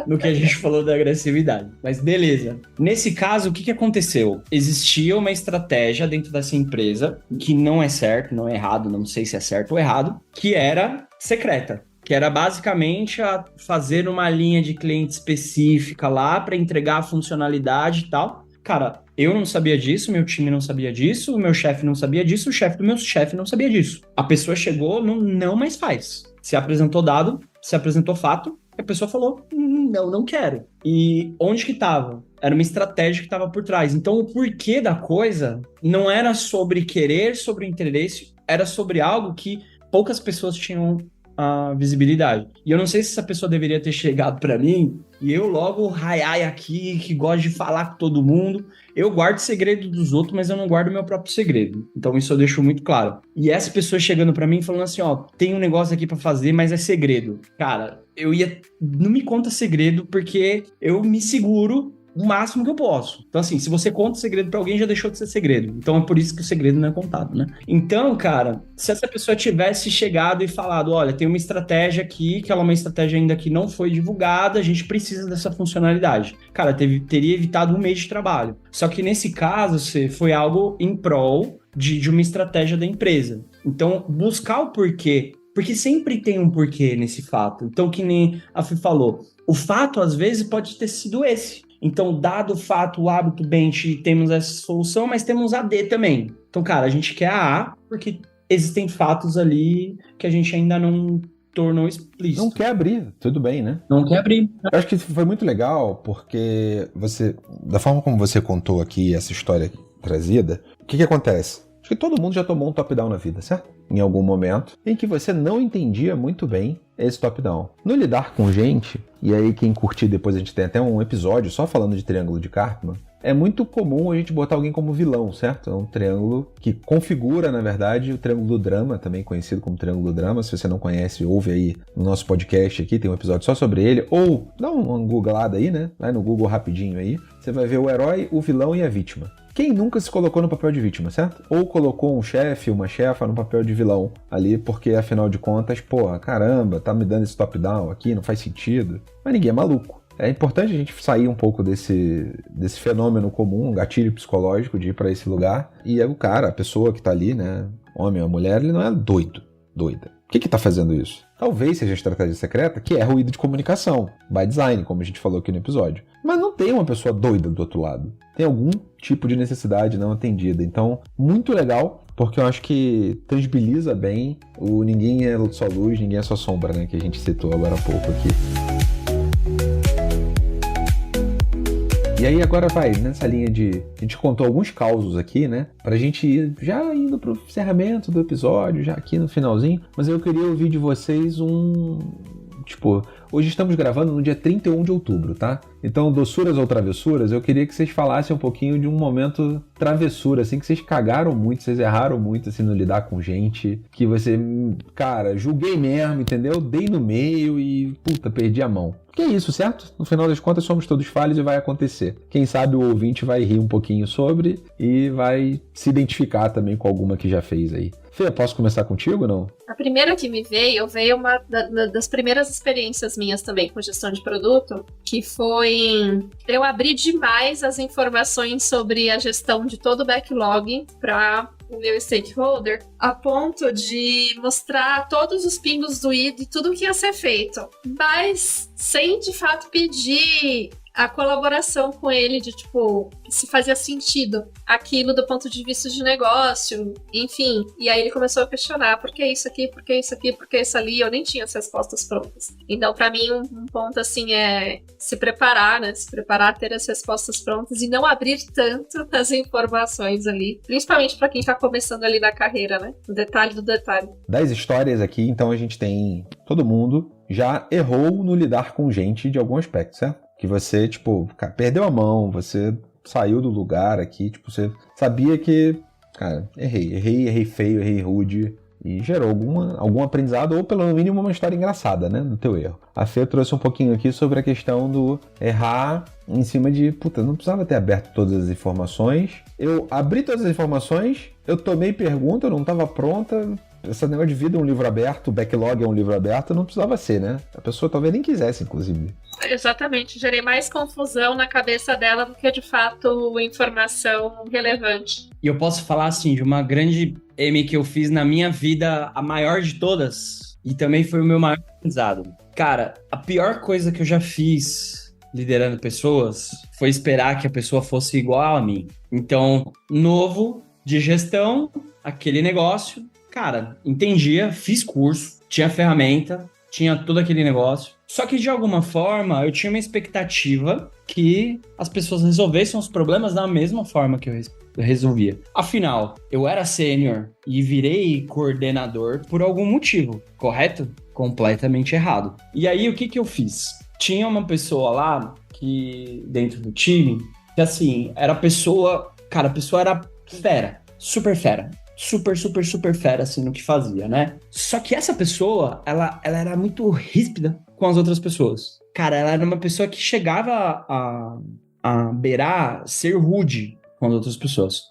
no que a gente falou da agressividade. Mas beleza. Nesse caso, o que aconteceu? Existia uma estratégia dentro dessa empresa, que não é certo, não é errado, não sei se é certo ou errado, que era secreta. Que era basicamente fazer uma linha de cliente específica lá para entregar a funcionalidade e tal. Cara, eu não sabia disso, meu time não sabia disso, o meu chefe não sabia disso, o chefe do meu chefe não sabia disso. A pessoa chegou, não mais faz. Se apresentou dado, se apresentou fato, a pessoa falou, não quero. E onde que estava? Era uma estratégia que estava por trás. Então, o porquê da coisa não era sobre querer, sobre interesse, era sobre algo que poucas pessoas tinham a visibilidade. E eu não sei se essa pessoa deveria ter chegado pra mim e eu logo raiai aqui, que gosto de falar com todo mundo. Eu guardo segredo dos outros, mas eu não guardo meu próprio segredo. Então isso eu deixo muito claro. E essa pessoa chegando pra mim falando assim, ó, tem um negócio aqui pra fazer, mas é segredo. Cara, não me conta segredo porque eu me seguro o máximo que eu posso. Então, assim, se você conta o segredo pra alguém, já deixou de ser segredo. Então, é por isso que o segredo não é contado, né? Então, cara, se essa pessoa tivesse chegado e falado, olha, tem uma estratégia aqui, que ela é uma estratégia ainda que não foi divulgada, a gente precisa dessa funcionalidade. Cara, teria evitado 1 mês de trabalho. Só que nesse caso, foi algo em prol de uma estratégia da empresa. Então, buscar o porquê. Porque sempre tem um porquê nesse fato. Então, que nem a Fih falou, o fato, às vezes, pode ter sido esse. Então, dado o fato, o hábito, bench, temos essa solução, mas temos a D também. Então, cara, a gente quer a A porque existem fatos ali que a gente ainda não tornou explícito. Não quer abrir, tudo bem, né? Não quer abrir. Eu acho que isso foi muito legal porque da forma como você contou aqui essa história trazida, o que acontece? Acho que todo mundo já tomou um top-down na vida, certo? Em algum momento em que você não entendia muito bem esse top-down. No lidar com gente, e aí quem curtir depois a gente tem até um episódio só falando de triângulo de Karpman, é muito comum a gente botar alguém como vilão, certo? É um triângulo que configura, na verdade, o triângulo do drama, também conhecido como triângulo do drama. Se você não conhece, ouve aí no nosso podcast aqui, tem um episódio só sobre ele, ou dá uma googlada aí, né? Vai no Google rapidinho aí, você vai ver o herói, o vilão e a vítima. Quem nunca se colocou no papel de vítima, certo? Ou colocou um chefe, uma chefa no papel de vilão ali, porque afinal de contas, pô, caramba, tá me dando esse top-down aqui, não faz sentido. Mas ninguém é maluco. É importante a gente sair um pouco desse fenômeno comum, um gatilho psicológico de ir pra esse lugar. E é o cara, a pessoa que tá ali, né, homem ou mulher, ele não é doida. O que tá fazendo isso? Talvez seja estratégia secreta, que é ruído de comunicação, by design, como a gente falou aqui no episódio. Mas não tem uma pessoa doida do outro lado. Tem algum tipo de necessidade não atendida. Então, muito legal, porque eu acho que tangibiliza bem o ninguém é só luz, ninguém é só sombra, né, que a gente citou agora há pouco aqui. E aí agora vai, nessa linha de... A gente contou alguns causos aqui, né? Pra gente ir já indo pro encerramento do episódio, já aqui no finalzinho. Mas eu queria ouvir de vocês hoje estamos gravando no dia 31 de outubro, tá? Então, doçuras ou travessuras, eu queria que vocês falassem um pouquinho de um momento travessura, assim, que vocês cagaram muito, vocês erraram muito, assim, no lidar com gente, que você, cara, julguei mesmo, entendeu? Dei no meio e, puta, perdi a mão. Que é isso, certo? No final das contas, somos todos falhos e vai acontecer. Quem sabe o ouvinte vai rir um pouquinho sobre e vai se identificar também com alguma que já fez aí. Fê, posso começar contigo ou não? A primeira que me veio uma das primeiras experiências minhas minhas também com gestão de produto, que foi eu abrir demais as informações sobre a gestão de todo o backlog para o meu stakeholder, a ponto de mostrar todos os pingos do i de tudo que ia ser feito, mas sem de fato pedir a colaboração com ele de, tipo, se fazia sentido aquilo do ponto de vista de negócio, enfim. E aí ele começou a questionar, por que isso aqui, por que isso aqui, por que isso ali? Eu nem tinha as respostas prontas. Então, pra mim, um ponto, assim, é se preparar, né? Se preparar, ter as respostas prontas e não abrir tanto as informações ali. Principalmente pra quem tá começando ali na carreira, né? O detalhe do detalhe. Das histórias aqui, então, a gente tem... Todo mundo já errou no lidar com gente de algum aspecto, certo? Que você, tipo, cara, perdeu a mão, você saiu do lugar aqui, tipo, você sabia que, cara, errei feio, errei rude, e gerou algum aprendizado, ou pelo mínimo uma história engraçada, né, do teu erro. A Fê trouxe um pouquinho aqui sobre a questão do errar em cima de, puta, não precisava ter aberto todas as informações, eu abri todas as informações, eu tomei pergunta, eu não estava pronta. Esse negócio de vida é um livro aberto, o backlog é um livro aberto, não precisava ser, né? A pessoa talvez nem quisesse, inclusive. Exatamente, gerei mais confusão na cabeça dela do que, de fato, informação relevante. E eu posso falar, assim, de uma grande M que eu fiz na minha vida, a maior de todas, e também foi o meu maior aprendizado. Cara, a pior coisa que eu já fiz liderando pessoas foi esperar que a pessoa fosse igual a mim. Então, novo, de gestão, aquele negócio... Cara, entendia, fiz curso, tinha ferramenta, tinha todo aquele negócio. Só que, de alguma forma, eu tinha uma expectativa que as pessoas resolvessem os problemas da mesma forma que eu resolvia. Afinal, eu era sênior e virei coordenador por algum motivo, correto? Completamente errado. E aí, o que eu fiz? Tinha uma pessoa lá, que dentro do time, que assim, era a pessoa... Cara, a pessoa era fera, super fera. Super fera, assim, no que fazia, né? Só que essa pessoa, ela era muito ríspida com as outras pessoas. Cara, ela era uma pessoa que chegava a beirar ser rude com as outras pessoas.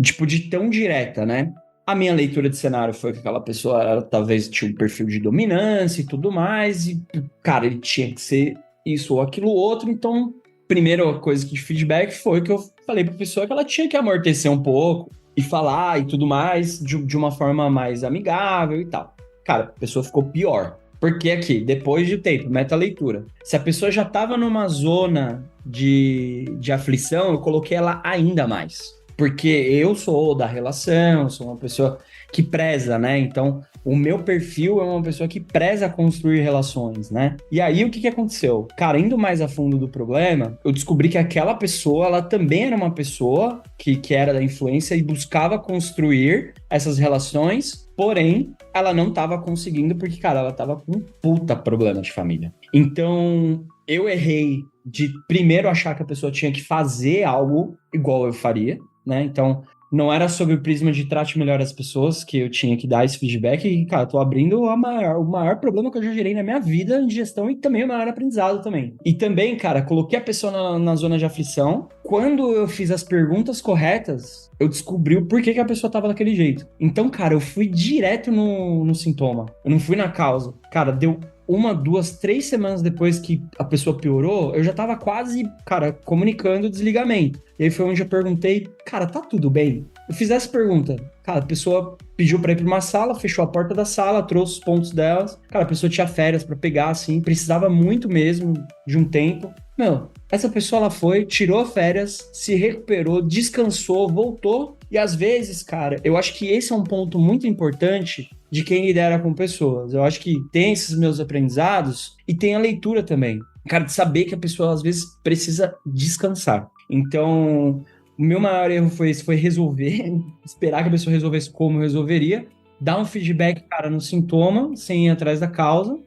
Tipo, de tão direta, né? A minha leitura de cenário foi que aquela pessoa, ela talvez tinha um perfil de dominância e tudo mais, e, cara, ele tinha que ser isso ou aquilo outro, então, primeira coisa de feedback foi que eu falei pra pessoa que ela tinha que amortecer um pouco, e falar e tudo mais de uma forma mais amigável e tal. Cara, a pessoa ficou pior. Porque aqui, depois de tempo, meta-leitura, se a pessoa já estava numa zona de aflição, eu coloquei ela ainda mais. Porque eu sou da relação, sou uma pessoa que preza, né? Então, o meu perfil é uma pessoa que preza construir relações, né? E aí, o que aconteceu? Cara, indo mais a fundo do problema, eu descobri que aquela pessoa, ela também era uma pessoa que era da influência e buscava construir essas relações, porém, ela não estava conseguindo porque, cara, ela estava com um puta problema de família. Então, eu errei de primeiro achar que a pessoa tinha que fazer algo igual eu faria, né? Então, não era sobre o prisma de trate melhor as pessoas que eu tinha que dar esse feedback e, cara, tô abrindo o maior problema que eu já gerei na minha vida de gestão e também o maior aprendizado também. E também, cara, coloquei a pessoa na zona de aflição. Quando eu fiz as perguntas corretas, eu descobri o porquê que a pessoa tava daquele jeito. Então, cara, eu fui direto no sintoma. Eu não fui na causa. Cara, deu 1, 2, 3 semanas depois que a pessoa piorou, eu já tava quase, cara, comunicando o desligamento. E aí foi onde eu perguntei, cara, tá tudo bem? Eu fiz essa pergunta. Cara, a pessoa pediu pra ir pra uma sala, fechou a porta da sala, trouxe os pontos delas. Cara, a pessoa tinha férias pra pegar, assim, precisava muito mesmo de um tempo. Não, essa pessoa, ela foi, tirou férias, se recuperou, descansou, voltou. E às vezes, cara, eu acho que esse é um ponto muito importante de quem lidera com pessoas. Eu acho que tem esses meus aprendizados e tem a leitura também. Cara, de saber que a pessoa às vezes precisa descansar. Então, o meu maior erro foi esse, foi resolver, esperar que a pessoa resolvesse como eu resolveria, dar um feedback, cara, no sintoma, sem ir atrás da causa,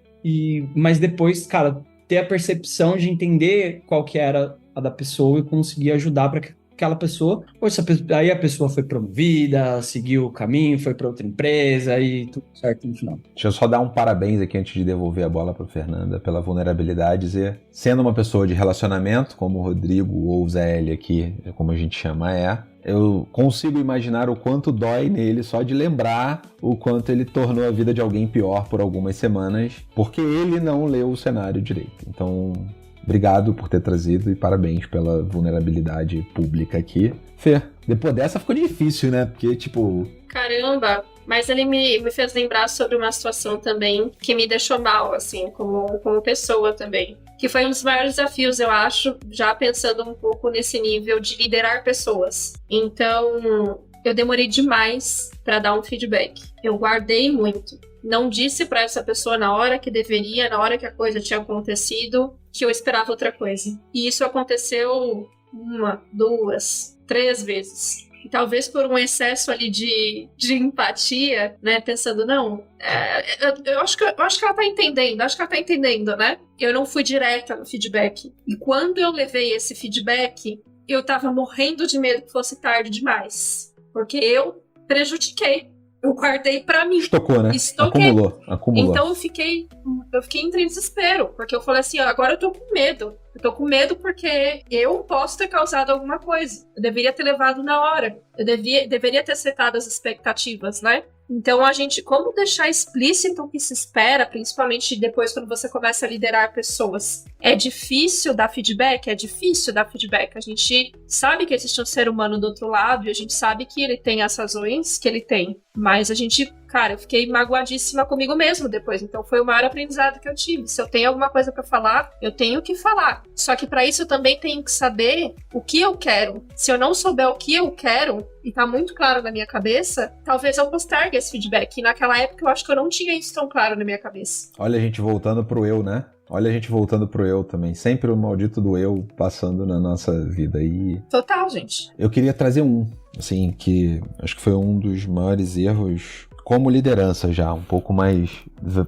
mas depois, cara, ter a percepção de entender qual que era a da pessoa e conseguir ajudar para aquela pessoa. Aí a pessoa foi promovida, seguiu o caminho, foi para outra empresa e tudo certo no final. Deixa eu só dar um parabéns aqui antes de devolver a bola para Fernanda pela vulnerabilidade. Dizer, sendo uma pessoa de relacionamento, como o Rodrigo ou o Zé L aqui, como a gente chama, eu consigo imaginar o quanto dói nele só de lembrar o quanto ele tornou a vida de alguém pior por algumas semanas, porque ele não leu o cenário direito. Então, obrigado por ter trazido e parabéns pela vulnerabilidade pública aqui. Fê, depois dessa ficou difícil, né? Porque, tipo... Caramba! Mas ele me fez lembrar sobre uma situação também que me deixou mal, assim, como pessoa também. Que foi um dos maiores desafios, eu acho, já pensando um pouco nesse nível de liderar pessoas. Então, eu demorei demais para dar um feedback. Eu guardei muito. Não disse para essa pessoa na hora que deveria, na hora que a coisa tinha acontecido, que eu esperava outra coisa. E isso aconteceu 1, 2, 3 vezes. E talvez por um excesso ali de empatia, né? Pensando, não, eu acho que ela tá entendendo, né? Eu não fui direta no feedback. E quando eu levei esse feedback, eu tava morrendo de medo que fosse tarde demais. Porque eu prejudiquei. Eu guardei pra mim. Estocou, né? Estoquei. Acumulou. Então eu fiquei em desespero. Porque eu falei assim, agora eu tô com medo. Eu tô com medo porque eu posso ter causado alguma coisa. Eu deveria ter levado na hora. Eu deveria ter setado as expectativas, né? Então, como deixar explícito o que se espera, principalmente depois quando você começa a liderar pessoas? É difícil dar feedback? É difícil dar feedback. A gente sabe que existe um ser humano do outro lado e a gente sabe que ele tem as razões que ele tem. Mas eu fiquei magoadíssima comigo mesmo depois. Então, foi o maior aprendizado que eu tive. Se eu tenho alguma coisa pra falar, eu tenho que falar. Só que para isso eu também tenho que saber o que eu quero. Se eu não souber o que eu quero, e tá muito claro na minha cabeça, talvez eu postergue esse feedback. E naquela época eu acho que eu não tinha isso tão claro na minha cabeça. Olha a gente voltando pro eu, né? Olha a gente voltando pro eu também. Sempre o maldito do eu passando na nossa vida. E total, gente. Eu queria trazer assim, que acho que foi um dos maiores erros como liderança já, um pouco mais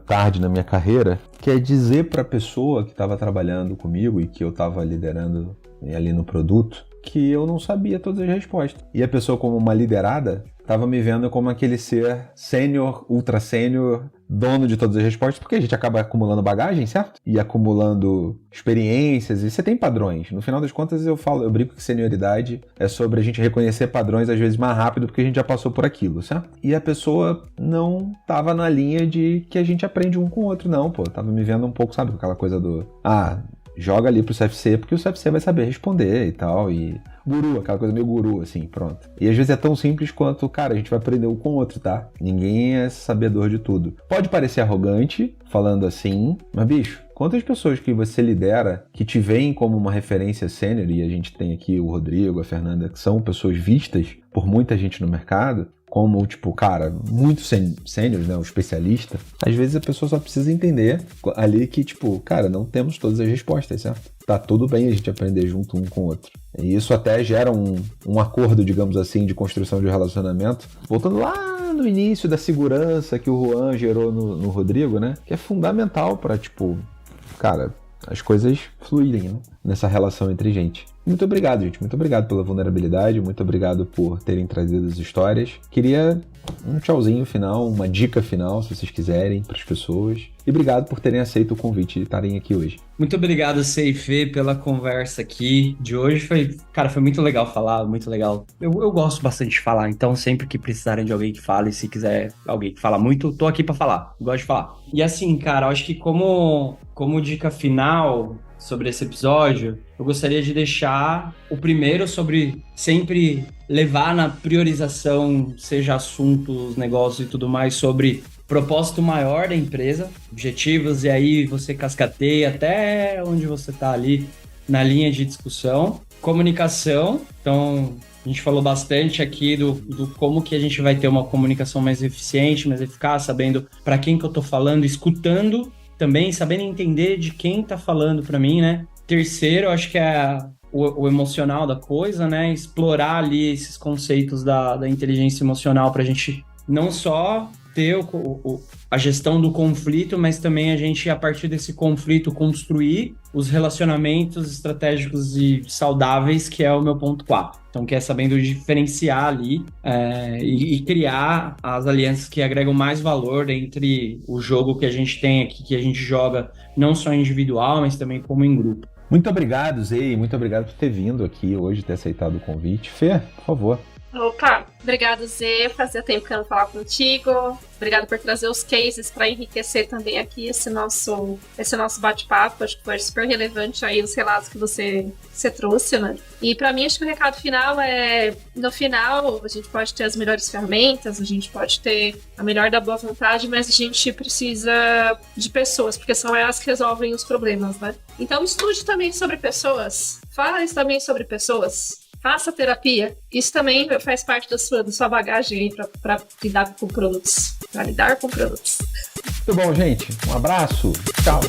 tarde na minha carreira, que é dizer para a pessoa que estava trabalhando comigo e que eu estava liderando ali no produto, que eu não sabia todas as respostas. E a pessoa, como uma liderada, estava me vendo como aquele ser sênior, ultra sênior, dono de todas as respostas, porque a gente acaba acumulando bagagem, certo? E acumulando experiências, e você tem padrões. No final das contas, eu brinco que senioridade é sobre a gente reconhecer padrões, às vezes, mais rápido, porque a gente já passou por aquilo, certo? E a pessoa não tava na linha de que a gente aprende um com o outro, não, pô. Tava me vendo um pouco, sabe, com aquela coisa do... joga ali pro CFC, porque o CFC vai saber responder e tal, e... Guru, aquela coisa meio guru, assim, pronto. E às vezes é tão simples quanto, cara, a gente vai aprender um com o outro, tá? Ninguém é sabedor de tudo. Pode parecer arrogante, falando assim, mas, bicho, quantas pessoas que você lidera, que te veem como uma referência sênior, e a gente tem aqui o Rodrigo, a Fernanda, que são pessoas vistas por muita gente no mercado, como, tipo, cara, muito sênior, né, um especialista, às vezes a pessoa só precisa entender ali que, tipo, cara, não temos todas as respostas, certo? Tá tudo bem a gente aprender junto um com o outro. E isso até gera um acordo, digamos assim, de construção de um relacionamento. Voltando lá no início da segurança que o Juan gerou no Rodrigo, né? Que é fundamental para, tipo, cara, as coisas fluírem, né? Nessa relação entre gente. Muito obrigado, gente. Muito obrigado pela vulnerabilidade. Muito obrigado por terem trazido as histórias. Queria um tchauzinho final, uma dica final, se vocês quiserem, para as pessoas. E obrigado por terem aceito o convite de estarem aqui hoje. Muito obrigado, Seifê, pela conversa aqui de hoje. Foi muito legal falar, muito legal. Eu gosto bastante de falar, então sempre que precisarem de alguém que fale, se quiser alguém que fala muito, tô aqui para falar. Gosto de falar. E assim, cara, eu acho que como dica final sobre esse episódio, eu gostaria de deixar o primeiro sobre sempre levar na priorização, seja assuntos, negócios e tudo mais, sobre propósito maior da empresa, objetivos, e aí você cascateia até onde você está ali na linha de discussão. Comunicação, então a gente falou bastante aqui do como que a gente vai ter uma comunicação mais eficiente, mais eficaz, sabendo para quem que eu tô falando, escutando também, sabendo entender de quem tá falando para mim, né? Terceiro, acho que é o emocional da coisa, né? Explorar ali esses conceitos da inteligência emocional pra gente não só ter a gestão do conflito, mas também a gente, a partir desse conflito, construir os relacionamentos estratégicos e saudáveis, que é o meu ponto 4. Então, que é sabendo diferenciar ali e criar as alianças que agregam mais valor entre o jogo que a gente tem aqui, que a gente joga não só individual, mas também como em grupo. Muito obrigado, Zei. Muito obrigado por ter vindo aqui hoje, ter aceitado o convite. Fê, por favor. Opa, obrigado, Zê. Fazia tempo que eu não falava contigo. Obrigado por trazer os cases para enriquecer também aqui esse nosso bate-papo. Acho que foi super relevante aí os relatos que você trouxe, né? E para mim, acho que o recado final é: no final, a gente pode ter as melhores ferramentas, a gente pode ter a melhor da boa vontade, mas a gente precisa de pessoas, porque são elas que resolvem os problemas, né? Então, estude também sobre pessoas. Fale também sobre pessoas. Faça terapia. Isso também faz parte da sua bagagem aí para lidar com produtos. Para lidar com produtos. Muito bom, gente. Um abraço. Tchau.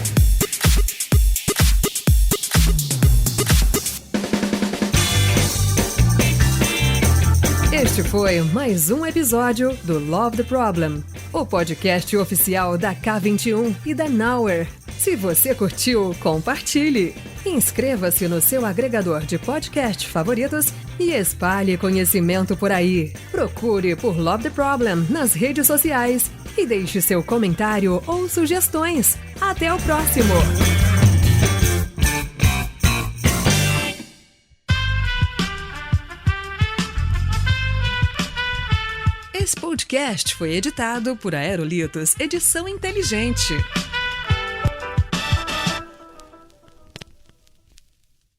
Este foi mais um episódio do Love the Problem, o podcast oficial da K21 e da Nowhere. Se você curtiu, compartilhe. Inscreva-se no seu agregador de podcast favoritos e espalhe conhecimento por aí. Procure por Love the Problem nas redes sociais e deixe seu comentário ou sugestões. Até o próximo! Esse podcast foi editado por Aerolitos Edição Inteligente.